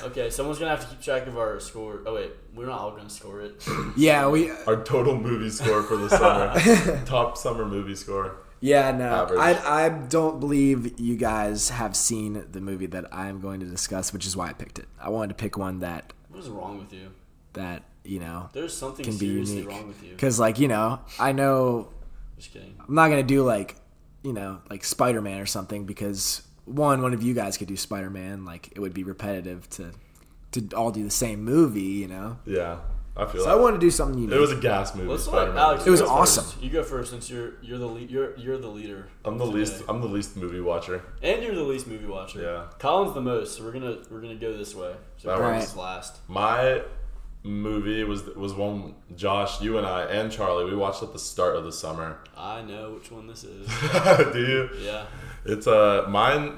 Okay, someone's gonna have to keep track of our score. Oh wait, we're not all gonna score it. Yeah, Our total movie score for the summer. Top summer movie score. Yeah, no. Average. I don't believe you guys have seen the movie that I am going to discuss, which is why I picked it. I wanted to pick one that What's wrong with you? you know, There's something can be seriously unique. wrong with you. Cuz like, you know, I know Just kidding. I'm not going to do like, you know, like Spider-Man or something because one of you guys could do Spider-Man, like it would be repetitive to all do the same movie, you know. Yeah. I feel So like I want to do something unique. it was a gas movie. Let's let Spider-Man. Alex. It was go first. awesome. You go first since you're the leader. I'm the today. least. I'm the least movie watcher. And you're the least movie watcher. Yeah. Colin's the most, so we're gonna go this way. So All right. Colin's last. My movie was one Josh, you and I, and Charlie. We watched at the start of the summer. I know which one this is. Do you? Yeah. It's mine.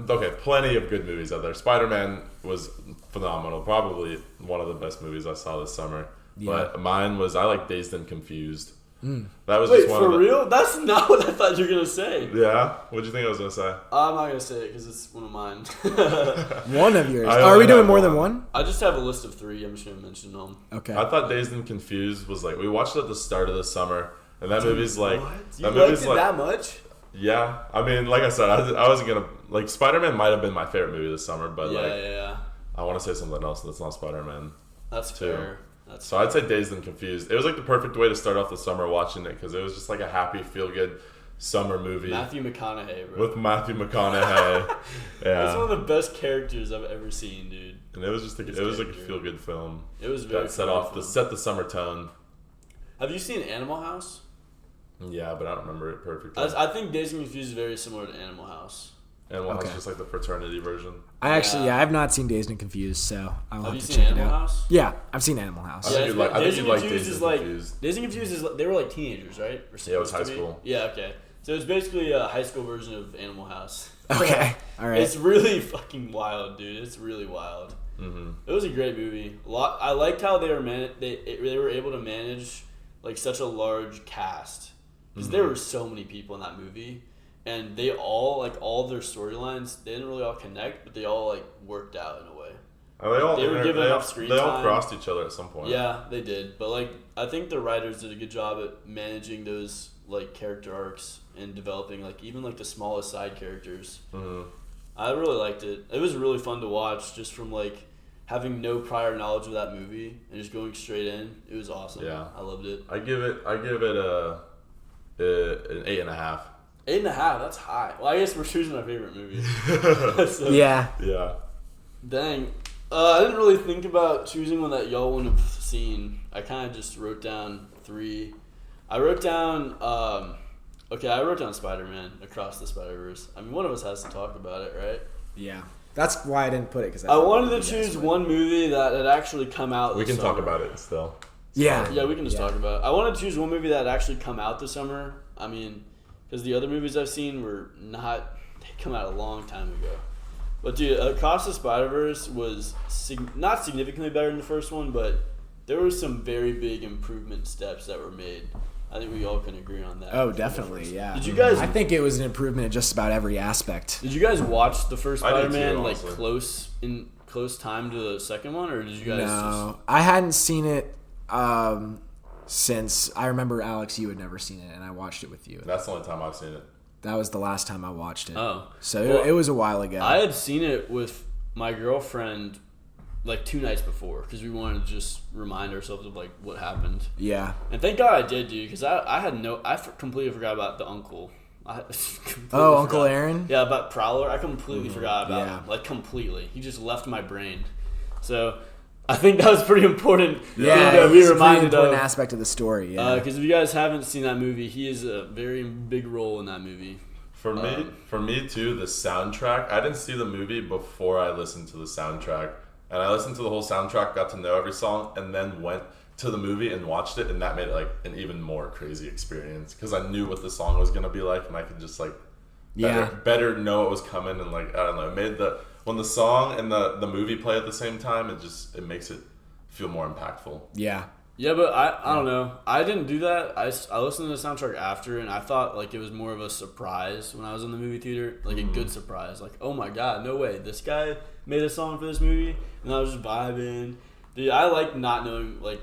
Okay, plenty of good movies out there. Spider-Man was phenomenal. Probably one of the best movies I saw this summer. Yeah. But mine was I like Dazed and Confused. Hmm. That was Wait, just one for of the, real? That's not what I thought you were gonna say. Yeah. What'd you think I was gonna say? I'm not gonna say it because it's one of mine. One of yours. I Are only we doing have more than one. one? I just have a list of 3. I'm just gonna mention them. Okay. I thought Dazed and Confused was like we watched it at the start of the summer, and that movie's like You that liked movie's it like that much? yeah. I mean, like I said, I wasn't gonna like Spider-Man might have been my favorite movie this summer, but Yeah, like yeah. I want to say something else that's not Spider-Man. That's Two. fair. That's So I'd say Dazed and Confused. It was like the perfect way to start off the summer watching it because it was just like a happy, feel-good summer movie Matthew McConaughey, bro. with Matthew McConaughey. That's one Yeah, of the best characters I've ever seen, dude. and it was just His it was like a character. feel-good film It was very that set funny off film. set the summer tone. Have you seen Animal House? Yeah, but I don't remember it perfectly. I think Dazed and Confused is very similar to Animal House. And one Okay. was just like the fraternity version. I have not seen Dazed and Confused, so I'll have you to seen check Animal it out. House? Yeah, I've seen Animal House. I think you'd like Dazed and Confused. Dazed and Confused is they were like teenagers, right? Yeah, it was high school. Yeah, okay. So it's basically a high school version of Animal House. Okay, all right. It's really fucking wild, dude. It's really wild. Mm-hmm. It was a great movie. I liked how they were able to manage like such a large cast because there were so many people in that movie, and they all all their storylines they didn't really all connect, but they all like worked out in a way. They were given enough screen time. They all crossed each other at some point. Yeah, they did. But like I think the writers did a good job at managing those like character arcs and developing like even like the smallest side characters. Mm-hmm. I really liked it. It was really fun to watch just from like having no prior knowledge of that movie and just going straight in. It was awesome. Yeah, I loved it. I give it an 8.5. 8.5. That's high. Well, I guess we're choosing our favorite movie. So, Yeah. Yeah. Dang. I didn't really think about choosing one that y'all wouldn't have seen. I kind of just wrote down 3. I wrote down Spider-Man Across the Spider-Verse. I mean, one of us has to talk about it, right? Yeah. That's why I didn't put it because I wanted to choose one movie that had actually come out. We can summer. talk about it still. Yeah. Yeah, we can just talk about it. I wanted to choose one movie that had actually come out this summer. I mean, because the other movies I've seen were not. They come out a long time ago. But dude, Across the Spider-Verse was not significantly better than the first one, but there were some very big improvement steps that were made. I think we all can agree on that. Oh, definitely, yeah. Did you guys? I think it was an improvement in just about every aspect. Did you guys watch the first I did Spider-Man too, like honestly. close time to the second one, or did you guys? No, I hadn't seen it since I remember Alex. You had never seen it, and I watched it with you. That's the only time I've seen it. That was the last time I watched it. Oh, so well, it was a while ago. I had seen it with my girlfriend like 2 nights before because we wanted to just remind ourselves of like what happened. Yeah. And thank God I did, dude, because I completely forgot about the uncle. Uncle Aaron? Yeah, about Prowler. I completely forgot about Yeah. him. Like completely. He just left my brain. So I think that was pretty important. Yeah, thing to be it's a pretty reminded important of. aspect of the story. Yeah. Because if you guys haven't seen that movie, he is a very big role in that movie. For me too, the soundtrack. I didn't see the movie before I listened to the soundtrack, and I listened to the whole soundtrack, got to know every song, and then went to the movie and watched it, and that made it like an even more crazy experience because I knew what the song was gonna be like, and I could just like better know what was coming, and like I don't know, it made when the song and the movie play at the same time, it makes it feel more impactful. Yeah. Yeah, but I don't know. I didn't do that. I listened to the soundtrack after, and I thought like it was more of a surprise when I was in the movie theater, like a good surprise. Like, oh my god, no way, this guy made a song for this movie, and I was just vibing. Dude, I like not knowing, like,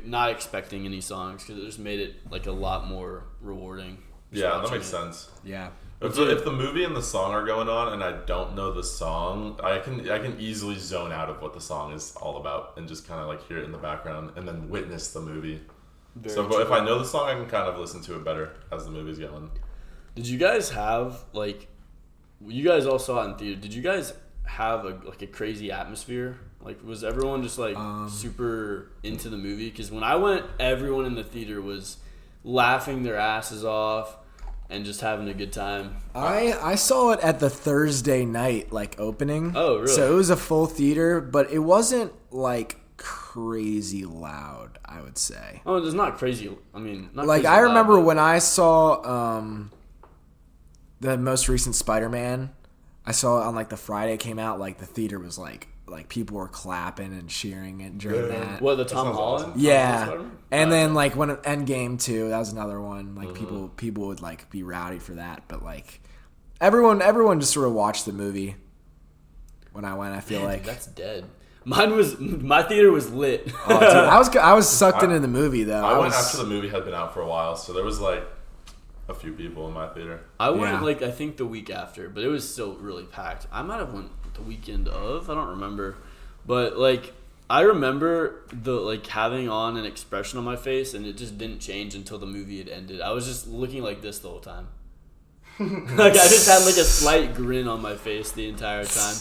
not expecting any songs because it just made it like a lot more rewarding. Yeah, that makes sense. Yeah. If the movie and the song are going on and I don't know the song, I can easily zone out of what the song is all about and just kind of like hear it in the background and then witness the movie. But if I know the song, I can kind of listen to it better as the movie's going. Did you guys have like, you guys all saw it in theater? Did you guys have a crazy atmosphere? Like, was everyone just like super into the movie? Because when I went, everyone in the theater was laughing their asses off and just having a good time. I saw it at the Thursday night like opening. Oh, really? So it was a full theater, but it wasn't like crazy loud, I would say. Oh, it's not crazy. I mean, not like crazy I loud, remember but when I saw the most recent Spider-Man, I saw it on like the Friday it came out, like the theater was like people were clapping and cheering and during that. What, the Tom Holland? Awesome. Yeah, and then like when Endgame too, that was another one. Like people would like be rowdy for that, but like everyone just sort of watched the movie when I went. I feel like that's dead. My theater was lit. Oh, dude, I was sucked into the movie though. I went after the movie had been out for a while, so there was like a few people in my theater. I went like I think the week after, but it was still really packed. I might have went the weekend of. I don't remember, but like I remember the like having on an expression on my face, and it just didn't change until the movie had ended. I was just looking like this the whole time. Like I just had like a slight grin on my face the entire time.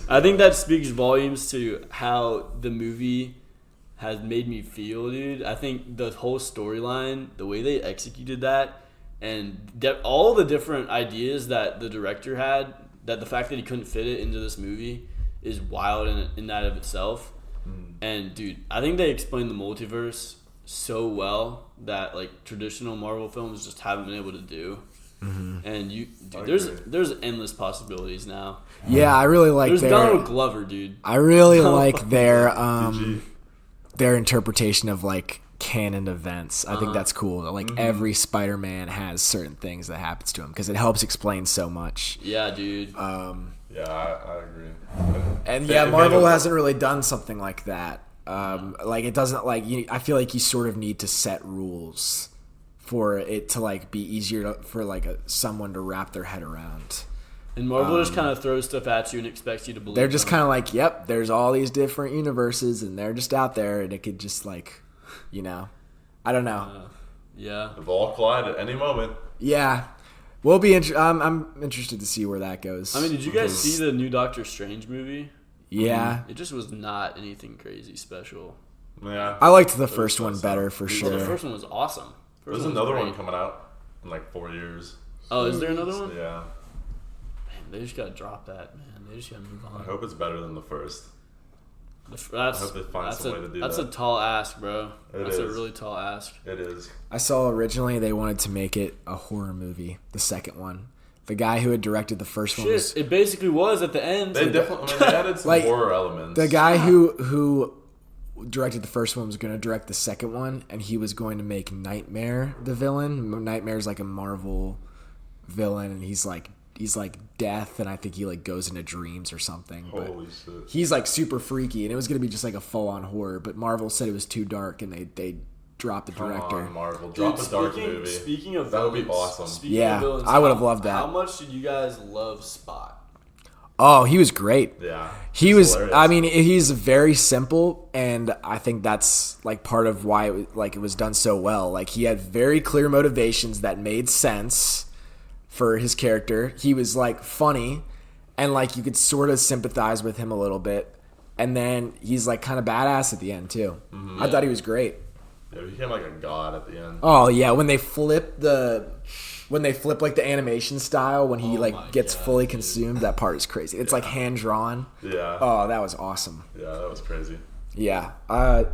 I think that speaks volumes to how the movie has made me feel, dude. I think the whole storyline, the way they executed that, and all the different ideas that the director had, that the fact that he couldn't fit it into this movie, is wild in that of itself. And dude, I think they explained the multiverse so well that like traditional Marvel films just haven't been able to do. And there's endless possibilities now. Yeah, I really like There's their Donald Glover, dude. I really like their interpretation of like canon events. I think that's cool. Like every Spider-Man has certain things that happens to him because it helps explain so much. Yeah, dude. Yeah, I agree. And yeah, Marvel hasn't really done something like that. Like it doesn't like I feel like you sort of need to set rules for it to like be easier for like someone to wrap their head around. And Marvel just kind of throws stuff at you and expects you to believe. They're just kind of like, yep, there's all these different universes and they're just out there and it could just like, I don't know. Yeah. They've all collide at any moment. Yeah. We'll be I'm interested to see where that goes. I mean, did you guys see the new Doctor Strange movie? Yeah. It just was not anything crazy special. Yeah. I liked the first one better for Dude, sure. The first one was awesome. There's another one coming out in like 4 years. Oh, is there another one? Yeah. Man, they just gotta drop that, man. They just gotta move on. I hope it's better than the first. I hope they find some way to do that's that. a tall ask, bro. That's a is. really tall ask. It is. I saw originally they wanted to make it a horror movie, the second one. The guy who had directed the first one was... It basically was at the end. They definitely they added some Like, horror elements. The guy who directed the first one was going to direct the second one, and he was going to make Nightmare the villain. Nightmare's like a Marvel villain, and he's like death, and I think he like goes into dreams or something. Holy shit. He's like super freaky, and it was going to be just like a full-on horror, but Marvel said it was too dark, and they dropped the director. Come on, Marvel. Drop a dark movie. Speaking of that villains, would be awesome. Yeah, of villains, I would have loved that. How much did you guys love Spot? Oh, he was great. Yeah. He was. Hilarious. I mean, he's very simple, and I think that's like part of why it was done so well. Like he had very clear motivations that made sense for his character. He was like funny, and like you could sort of sympathize with him a little bit. And then he's like kind of badass at the end too. I thought he was great. Yeah, he became like a god at the end. Oh yeah, when they flip like the animation style when he gets fully consumed, that part is crazy. It's like hand drawn. Yeah. Oh, that was awesome. Yeah, that was crazy. Yeah. That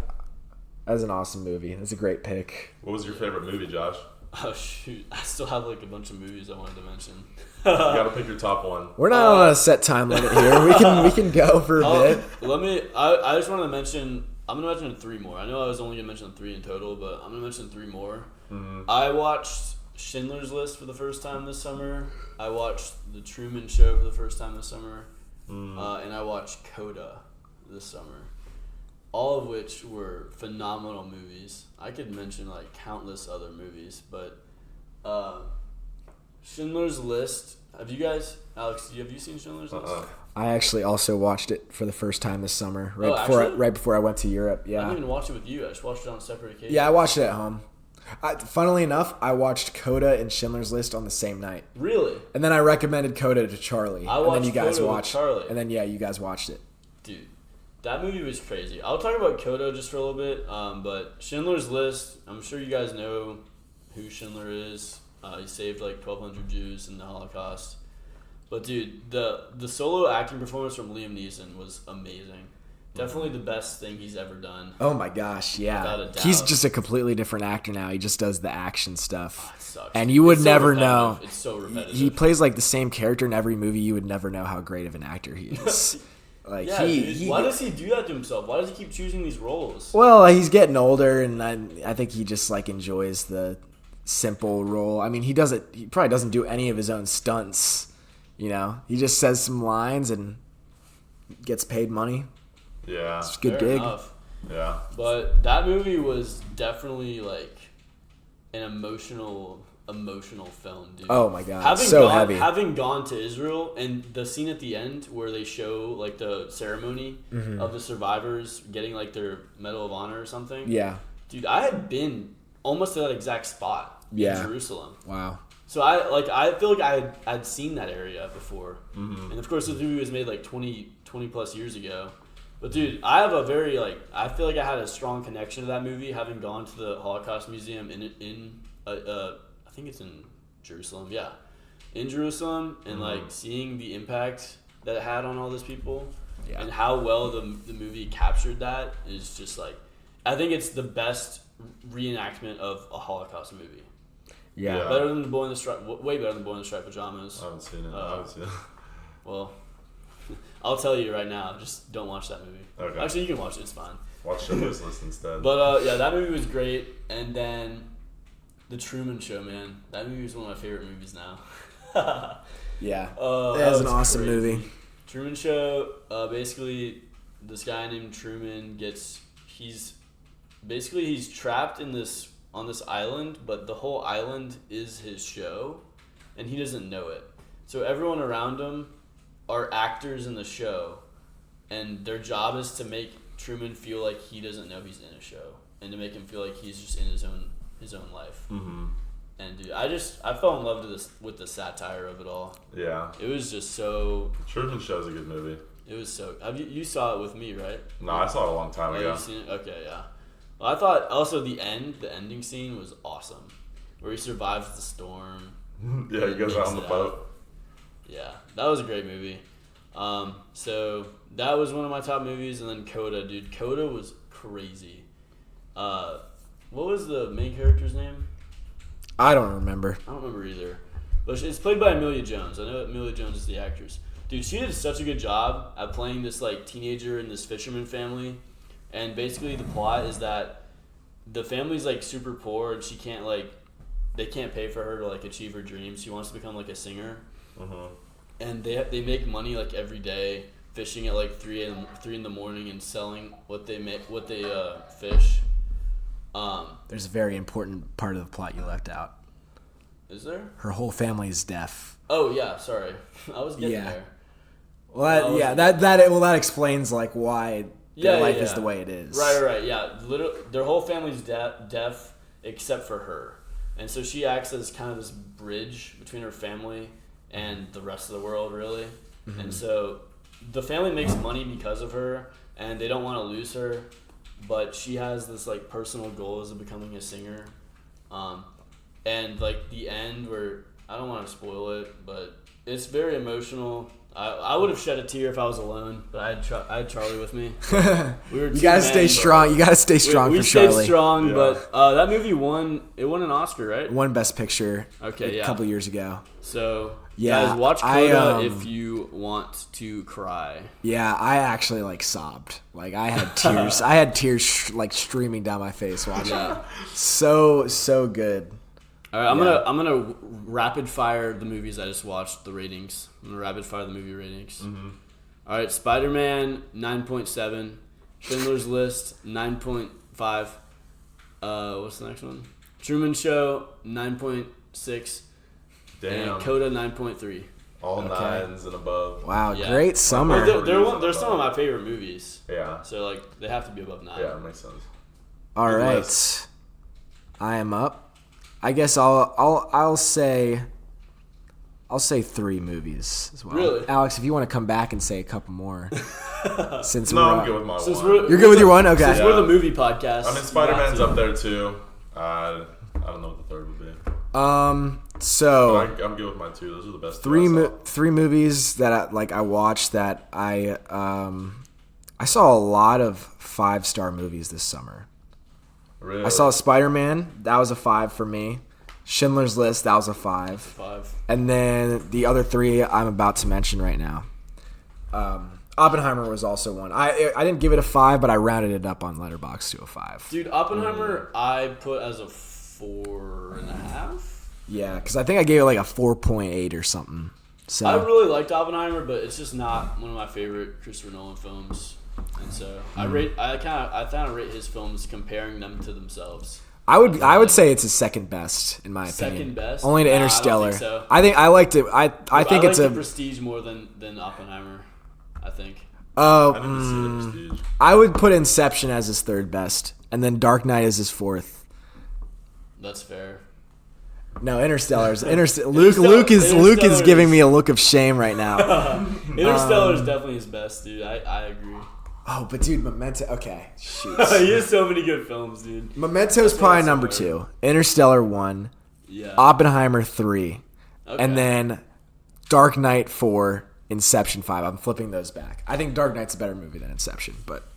was an awesome movie. That's a great pick. What was your favorite movie, Josh? Oh shoot, I still have like a bunch of movies I wanted to mention. You gotta pick your top one. We're not on a set time limit here. We can go for a bit. I just want to mention. I'm gonna mention 3 more. I know I was only gonna mention 3 in total, but I'm gonna mention 3 more. I watched Schindler's List for the first time this summer. I watched The Truman Show for the first time this summer, and I watched Coda this summer. All of which were phenomenal movies. I could mention like countless other movies, but Schindler's List. Have you guys, Alex? Have you seen Schindler's List? I actually also watched it for the first time this summer, actually? right before I went to Europe. I Yeah. didn't even watch it with you. I just watched it on a separate occasion. Yeah, I watched it at home. Funnily enough, I watched Coda and Schindler's List on the same night. Really? And then I recommended Coda to Charlie. I and watched then you guys Coda with watched Charlie. And then you guys watched it. Dude, that movie was crazy. I'll talk about Coda just for a little bit, but Schindler's List, I'm sure you guys know who Schindler is. He saved like 1,200 Jews in the Holocaust. But dude, the solo acting performance from Liam Neeson was amazing. Definitely the best thing he's ever done. Oh my gosh, yeah. Without a doubt. He's just a completely different actor now. He just does the action stuff. It sucks. And you would It's so never repetitive. know. It's so repetitive. He plays like the same character in every movie. You would never know how great of an actor he is. Like yeah, dude. Why does he do that to himself? Why does he keep choosing these roles? Well, he's getting older, and I think he just like enjoys the simple role. I mean, he probably doesn't do any of his own stunts. He just says some lines and gets paid money. Yeah. It's a good Fair gig. enough. Yeah. But that movie was definitely like an emotional film, dude. Oh my god, heavy. Having gone to Israel and the scene at the end where they show like the ceremony of the survivors getting like their Medal of Honor or something. Yeah. Dude, I had almost to that exact spot in Jerusalem. Wow. So I feel like I'd seen that area before. And of course this movie was made like 20 plus years ago. But dude, I have I feel like I had a strong connection to that movie having gone to the Holocaust Museum in I think it's in Jerusalem. Yeah. In Jerusalem and like seeing the impact that it had on all those people. Yeah. And how well the movie captured that is just like, I think it's the best reenactment of a Holocaust movie. Yeah. Better than the Boy in the Striped, way better than Boy in the Striped Pajamas. I haven't seen it. Well, I'll tell you right now, just don't watch that movie. Okay. Actually, you can watch it, it's fine. Watch Schindler's List instead. But yeah, that movie was great. And then The Truman Show, man. That movie is one of my favorite movies now. Yeah. That was an awesome movie. Truman Show, basically, this guy named Truman he's trapped on this island, but the whole island is his show, and he doesn't know it. So everyone around him are actors in the show, and their job is to make Truman feel like he doesn't know he's in a show, and to make him feel like he's just in his own life. Mm-hmm. And dude, I fell in love with the satire of it all. Yeah. It was just so. Truman Show's a good movie. It was so. You saw it with me, right? No, I saw it a long time ago. You've seen it? Okay, yeah. Well, I thought also the ending scene was awesome, where he survives the storm. Yeah, he goes out on the boat. Yeah, that was a great movie. So that was one of my top movies, and then Coda, dude. Coda was crazy. What was the main character's name? I don't remember. I don't remember either. But it's played by Amelia Jones. I know Amelia Jones is the actress. Dude, she did such a good job at playing this like teenager in this fisherman family. And basically the plot is that the family's like super poor and they can't pay for her to like achieve her dreams. She wants to become like a singer. Mm-hmm. And they make money like every day fishing at like 3 in the morning and selling what they fish. There's a very important part of the plot you left out. Is there? Her whole family is deaf. Oh yeah, sorry. I was getting there. Well, that explains like why their life is the way it is. Right. Yeah, their whole family's deaf except for her, and so she acts as kind of this bridge between her family and the rest of the world, really. Mm-hmm. And so the family makes money because of her, and they don't want to lose her, but she has this like personal goals of becoming a singer, and like the end where I don't want to spoil it, but it's very emotional. I would have shed a tear if I was alone, but I had Charlie with me. We were You gotta stay strong. You gotta stay strong for Charlie. We stayed strong, but that movie won an Oscar, right? Won Best Picture. Okay, a couple years ago. So yeah, guys, watch Coda if you want to cry. Yeah, I actually like sobbed. Like I had tears. I had tears like streaming down my face watching it. So good. All right, I'm gonna rapid fire the movies I just watched. The ratings. I'm gonna rapid fire the movie ratings. Mm-hmm. All right, Spider-Man 9.7, Schindler's List 9.5. What's the next one? Truman Show 9.6. Damn. And Coda 9.3. All nines and above. Wow, Yeah. great summer. They're some of my favorite movies. Yeah. So like they have to be above 9. Yeah, it makes sense. All right, I am up. I guess I'll say 3 movies as well. Really? Alex, if you want to come back and say a couple more, since I'm good with my one. You're good with your one. Okay. Since we're the movie podcast. I mean, Spider-Man's up there too. I don't know what the third would be. So I'm good with mine too. Those are the best. Three movies that I watched that I saw a lot of 5-star movies this summer. Really? I saw Spider-Man. That was a 5 for me. Schindler's List. That was a 5. 5. And then the other 3 I'm about to mention right now. Oppenheimer was also one. I didn't give it a 5, but I rounded it up on Letterboxd to a 5. Dude, Oppenheimer I put as a 4.5. Yeah, because I think I gave it like a 4.8 or something. So I really liked Oppenheimer, but it's just not one of my favorite Christopher Nolan films. And so I kind of rate his films comparing them to themselves. I would say it's his second best in my opinion. Second best? Only to Nah, Interstellar. I don't think so. I think I liked it. I think it's the Prestige more than Oppenheimer. I think. I didn't see the Prestige. I would put Inception as his third best, and then Dark Knight as his fourth. That's fair. No, Interstellar's Luke is giving me a look of shame right now. Interstellar is definitely his best, dude. I agree. Oh, but dude, Memento. Okay, shoot. He has so many good films, dude. Memento's probably number 2. Interstellar 1. Yeah. Oppenheimer 3. Okay. And then Dark Knight 4. Inception 5. I'm flipping those back. I think Dark Knight's a better movie than Inception, but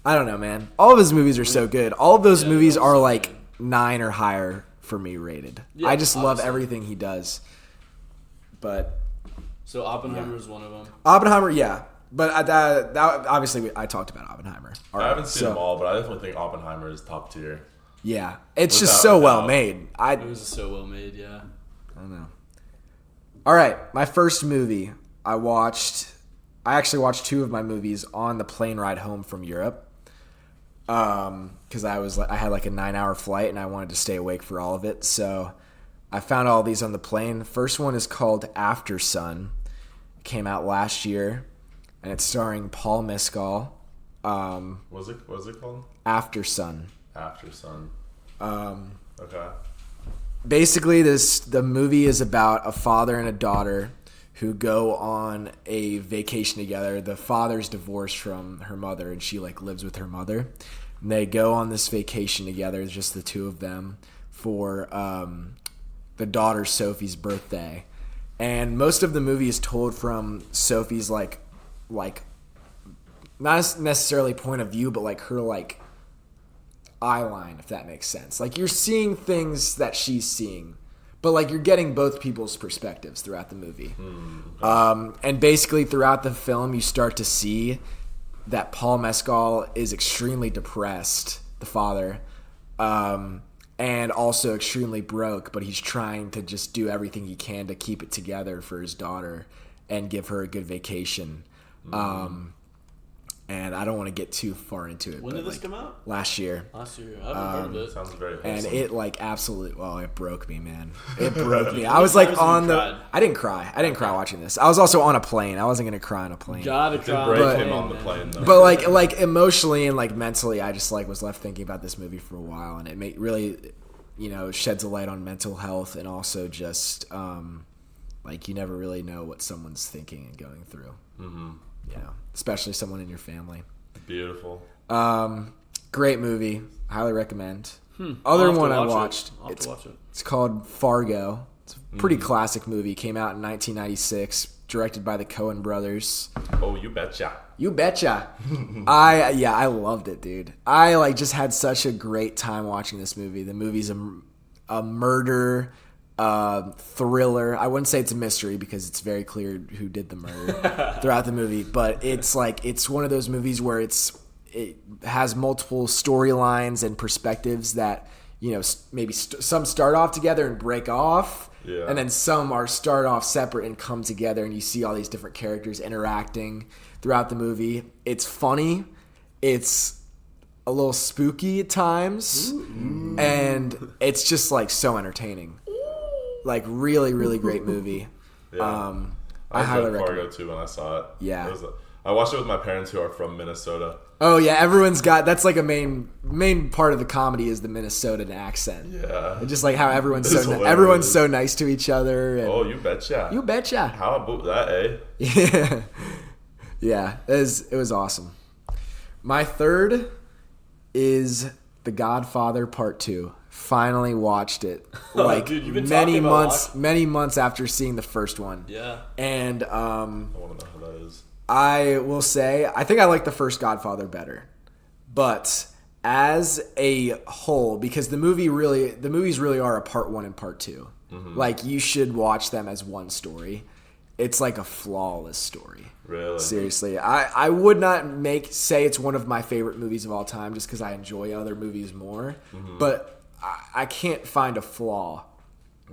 I don't know, man. All of his movies are so good. All of those movies are like 9 or higher for me rated. Yeah, I just love obviously. everything he does. But So Oppenheimer is one of them. Oppenheimer, yeah. But that obviously I talked about Oppenheimer. I haven't seen them all, but I definitely think Oppenheimer is top tier. Yeah, it's just so well made. It was so well made, yeah. I don't know. All right, my first movie I actually watched 2 of my movies on the plane ride home from Europe. Because I had like a 9-hour flight and I wanted to stay awake for all of it. So I found all these on the plane. The first one is called After Sun. It came out last year, and it's starring Paul Mescal. What's it called? After Sun. After Sun. Okay. Basically, the movie is about a father and a daughter who go on a vacation together. The father's divorced from her mother, and she like lives with her mother. And they go on this vacation together, it's just the 2 of them, for the daughter Sophie's birthday. And most of the movie is told from Sophie's like not necessarily point of view, but like her like eye line, if that makes sense. Like you're seeing things that she's seeing, but like you're getting both people's perspectives throughout the movie. And basically throughout the film, you start to see that Paul Mescal is extremely depressed, the father, and also extremely broke, but he's trying to just do everything he can to keep it together for his daughter and give her a good vacation. And I don't want to get too far into it. When did this come out? Last year. I haven't heard of it. Sounds very wholesome. And it like absolutely, well, it broke me, man. It broke me. I was like on the. cried? I didn't cry. I didn't cry watching this. I was also on a plane. I wasn't gonna cry on a plane. Gotta Did cry. break But- him on the plane though. But like emotionally and like mentally, I just like was left thinking about this movie for a while, and it really, sheds a light on mental health and also just like you never really know what someone's thinking and going through. Especially someone in your family. Beautiful. Great movie. Highly recommend. I'll Other have to one I watch it. watched. I'll have to watch it. It's called Fargo. It's a pretty classic movie. Came out in 1996. Directed by the Coen brothers. Oh, you betcha. You betcha. I loved it, dude. I like just had such a great time watching this movie. The movie's a murder thriller. I wouldn't say it's a mystery because it's very clear who did the murder throughout the movie, but it's one of those movies where it has multiple storylines and perspectives that maybe some start off together and break off. Yeah. And then some start off separate and come together, and you see all these different characters interacting throughout the movie. It's funny. It's a little spooky at times. And it's just like so entertaining. Like really, really great movie. Yeah. I highly enjoyed Fargo recommend. too when I saw it. Yeah. I watched it with my parents who are from Minnesota. Oh yeah, everyone's got that's like a main part of the comedy is the Minnesotan accent. Yeah. And just like how everyone's It's so hilarious. everyone's so nice to each other. And Oh, you betcha. you betcha. How about that, eh? Yeah, yeah, it was awesome. My third is The Godfather Part 2. Finally watched it. Like Dude, you've been many talking about months, many months after seeing the first one. Yeah. And I want to know how that is. I will say I think I like the first Godfather better, but as a whole, because the movies really are a part 1 and part 2. Like you should watch them as one story. It's like a flawless story. Really? Seriously, I would not say it's one of my favorite movies of all time just because I enjoy other movies more, but I can't find a flaw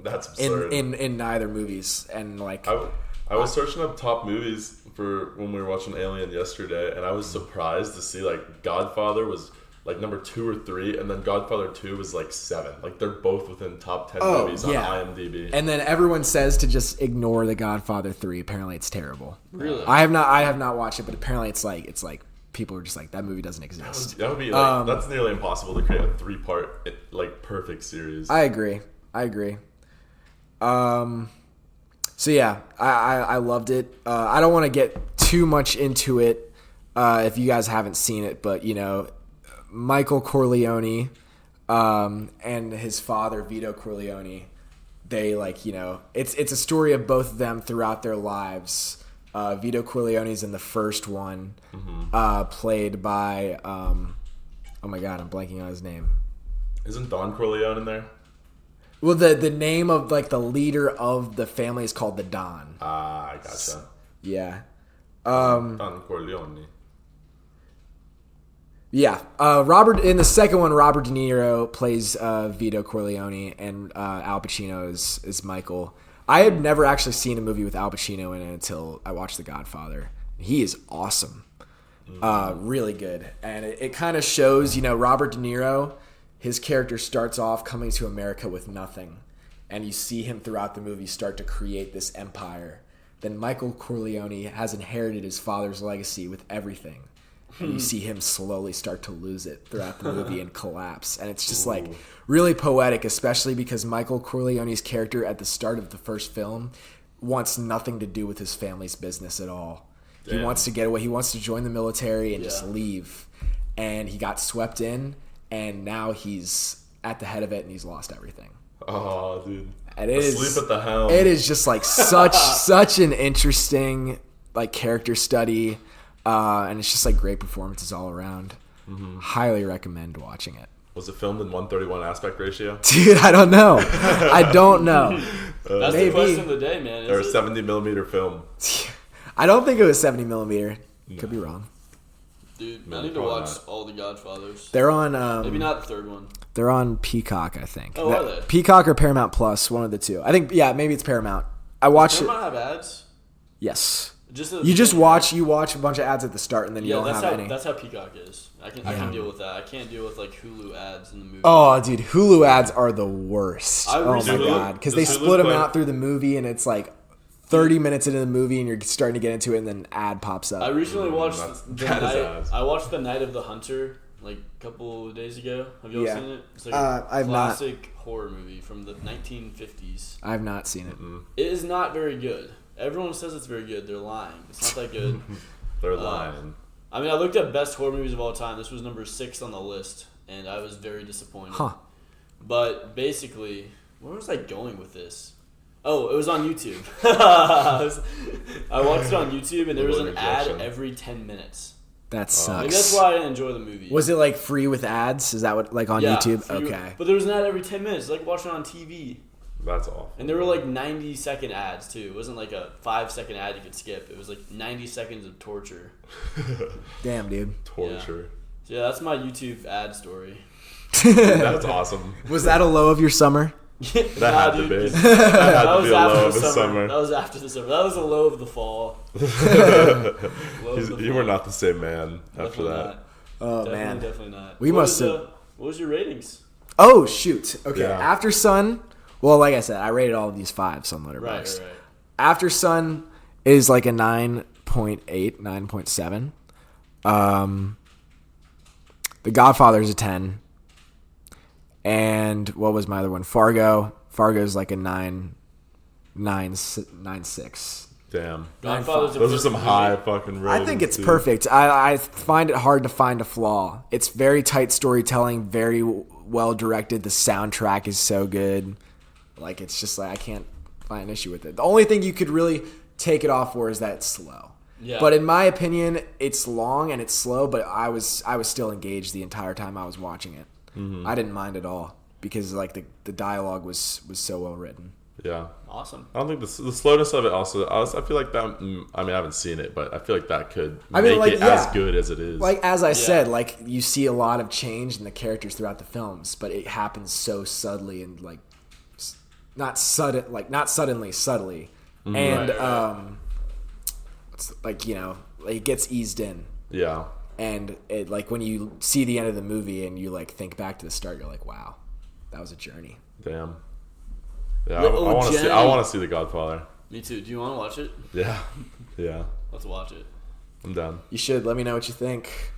That's absurd. in neither movies. And like I was searching up top movies for when we were watching Alien yesterday, and I was surprised to see like Godfather was like number 2 or 3, and then Godfather 2 was like 7. Like they're both within top 10 movies on IMDb. And then everyone says to just ignore The Godfather 3. Apparently, it's terrible. Really? I have not watched it, but apparently, it's like people are just like that movie doesn't exist. That would be like that's nearly impossible to create a 3-part like perfect series. I agree. So yeah, I loved it. I don't want to get too much into it if you guys haven't seen it, but Michael Corleone and his father Vito Corleone they it's a story of both of them throughout their lives. Vito Corleone's in the first one, played by oh my god, I'm blanking on his name. Isn't Don Corleone in there? Well, the name of the leader of the family is called the Don. Ah, I gotcha. Yeah. Don Corleone. Yeah. Robert in the second one, Robert De Niro plays Vito Corleone, and Al Pacino is Michael. I had never actually seen a movie with Al Pacino in it until I watched The Godfather. He is awesome. Really good. And it kind of shows, Robert De Niro, his character starts off coming to America with nothing. And you see him throughout the movie start to create this empire. Then Michael Corleone has inherited his father's legacy with everything. And you see him slowly start to lose it throughout the movie and collapse. And it's just really poetic, especially because Michael Corleone's character at the start of the first film wants nothing to do with his family's business at all. Damn. He wants to get away. He wants to join the military and just leave. And he got swept in, and now he's at the head of it, and he's lost everything. Oh, dude. And Asleep at the helm. It is just such an interesting character study. And it's just great performances all around. Highly recommend watching it. Was it filmed in 1:31 aspect ratio? Dude, I don't know. That's Maybe. the question of the day, man. Or a 70 millimeter film? I don't think it was 70 millimeter. Could be wrong. Dude, No, I need to probably watch not. all the Godfathers. They're on. Maybe not the third one. They're on Peacock, I think. Oh, are they? Peacock or Paramount Plus, one of the two. I think. Yeah, maybe it's Paramount. I watched They it. might have ads. Yes. You watch a bunch of ads at the start, and then you don't that's have how any. That's how Peacock is. I can deal with that. I can't deal with Hulu ads in the movie. Oh, dude, Hulu ads are the worst. I Oh my recently- god, because Does they Hulu split them play- out through the movie, and it's 30 minutes into the movie, and you're starting to get into it, and then an ad pops up. I recently watched that is ads. I watched The Night of the Hunter a couple of days ago. Have you all seen it? It's I've not. classic horror movie from the 1950s. I've not seen it. It is not very good. Everyone says it's very good. They're lying. It's not that good. They're lying. I mean, I looked at best horror movies of all time. This was number 6 on the list, and I was very disappointed. Huh. But basically, where was I going with this? Oh, it was on YouTube. I watched it on YouTube, and there was an ad every 10 minutes. That sucks. Maybe that's why I didn't enjoy the movie. Was it free with ads? Is that what on YouTube? free- Okay. But there was an ad every 10 minutes. It's like watching it on TV. That's awful. And there were 90-second ads, too. It wasn't a 5-second ad you could skip. It was 90 seconds of torture. Damn, dude. Torture. So yeah, that's my YouTube ad story. That's awesome. Was that a low of your summer? That had to be. That That had to was be a after low the of the summer. summer. That was after the summer. That was a low of the fall. You were not the same man after Definitely that. not. Oh man. Definitely not. We What must was, have- what was your ratings? Oh shoot. Okay. Yeah. After Sun. Well, like I said, I rated all of these 5s on Letterboxd. Right. After Sun is a 9.8, 9.7. The Godfather is a 10. And what was my other one? Fargo. Fargo's a 9.6. Damn. Godfather's a Those are some perfect high movie. fucking ratings. I think it's dude. perfect. I find it hard to find a flaw. It's very tight storytelling, very well directed. The soundtrack is so good. It's just I can't find an issue with it. The only thing you could really take it off for is that it's slow. Yeah. But in my opinion, it's long and it's slow, but I was still engaged the entire time I was watching it. Mm-hmm. I didn't mind at all because the dialogue was so well written. Yeah. Awesome. I don't think the slowness of it also. I feel like that. I mean, I haven't seen it, but I feel like that could I mean, make it as good as it is. As I said, you see a lot of change in the characters throughout the films, but it happens so subtly and not suddenly, subtly, and it gets eased in. Yeah. And it when you see the end of the movie and you think back to the start, you're like, wow, that was a journey. Damn. Yeah. Little I want to see. Jenny. I want to see The Godfather. Me too. Do you want to watch it? Yeah. Yeah. Let's watch it. I'm down. You should let me know what you think.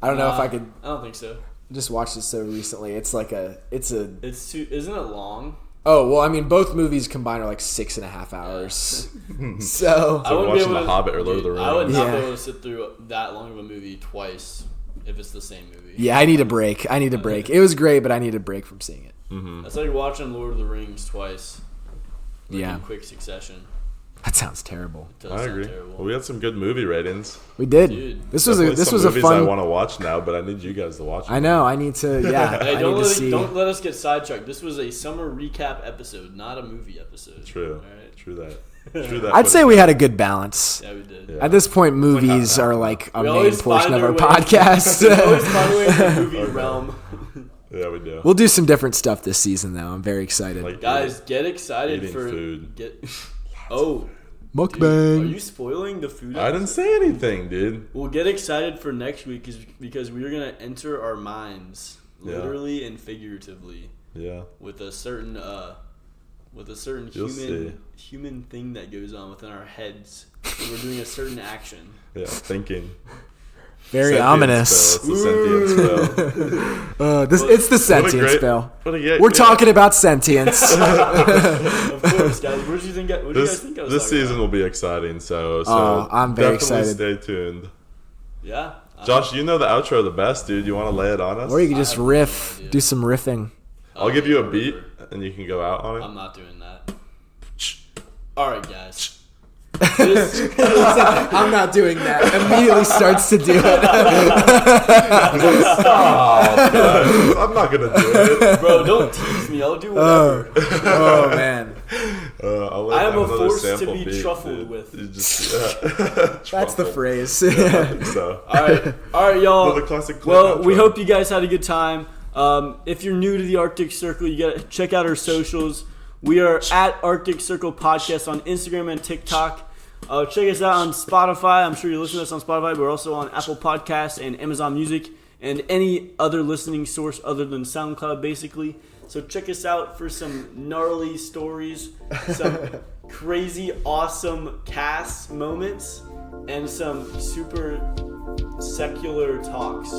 I don't know if I could I don't think so. just watch this so recently. It's It's too. Isn't it long? Oh, well, I mean, both movies combined are 6.5 hours. So, I wouldn't be watching able The to- Hobbit or Lord of the dude, I would Rings. not Yeah. be able to sit through that long of a movie twice if it's the same movie. yeah, I need a break. It was great, but I need a break from seeing it. That's like watching Lord of the Rings twice. Yeah. in quick succession. That sounds terrible. It does I sound agree. terrible. Well, we had some good movie ratings. We did. Dude. This was a Movies I fun. want to watch now, but I need you guys to watch them. I know. I need to. Yeah. Hey, I don't need to see. let us get sidetracked. This was a summer recap episode, not a movie episode. True. All right? True that. True that. I'd say we had a good balance. Yeah, we did. Yeah. At this point, movies are like a We main always portion find of our our way- podcast. We always find a way in the movie Okay. realm. Yeah, we do. We'll do some different stuff this season, though. I'm very excited. Like Guys, get excited Eating for food. Oh, dude, Mukbang. are you spoiling the food? I didn't say anything, dude. Well, get excited for next week because we're gonna enter our minds, Yeah. literally and figuratively, Yeah. with a certain You'll human thing that goes on within our heads. And we're doing a certain action. Yeah. Thinking. Very Sentient ominous. spell. It's a sentient spell. It's the sentience spell. We're talking about sentience. Of course, guys. What did you think? What do you guys think I was This talking season about? will be exciting, so I'm very definitely excited. stay tuned. Yeah. Josh, you know the outro the best, dude. You want to lay it on us? Or you can just I have no riff, idea. do some riffing. I'll give you a whatever. beat, and you can go out on it. I'm not doing that. All right, guys. I'm not doing that. Immediately starts to do it. I'm not gonna do it. Bro, don't tease me. I'll do whatever. Oh man, I'll I am a another force to sample be beat, truffled dude. with. You just, that's the Truffle. phrase. I think so. All right, y'all. Well, the classic clip Well, we outro. hope you guys had a good time. If you're new to the Arctic Circle, you gotta check out our socials. We are at Arctic Circle Podcast on Instagram and TikTok. Check us out on Spotify. I'm sure you're listening to us on Spotify, but we're also on Apple Podcasts and Amazon Music and any other listening source other than SoundCloud, basically. So check us out for some gnarly stories, some crazy, awesome cast moments, and some super secular talks.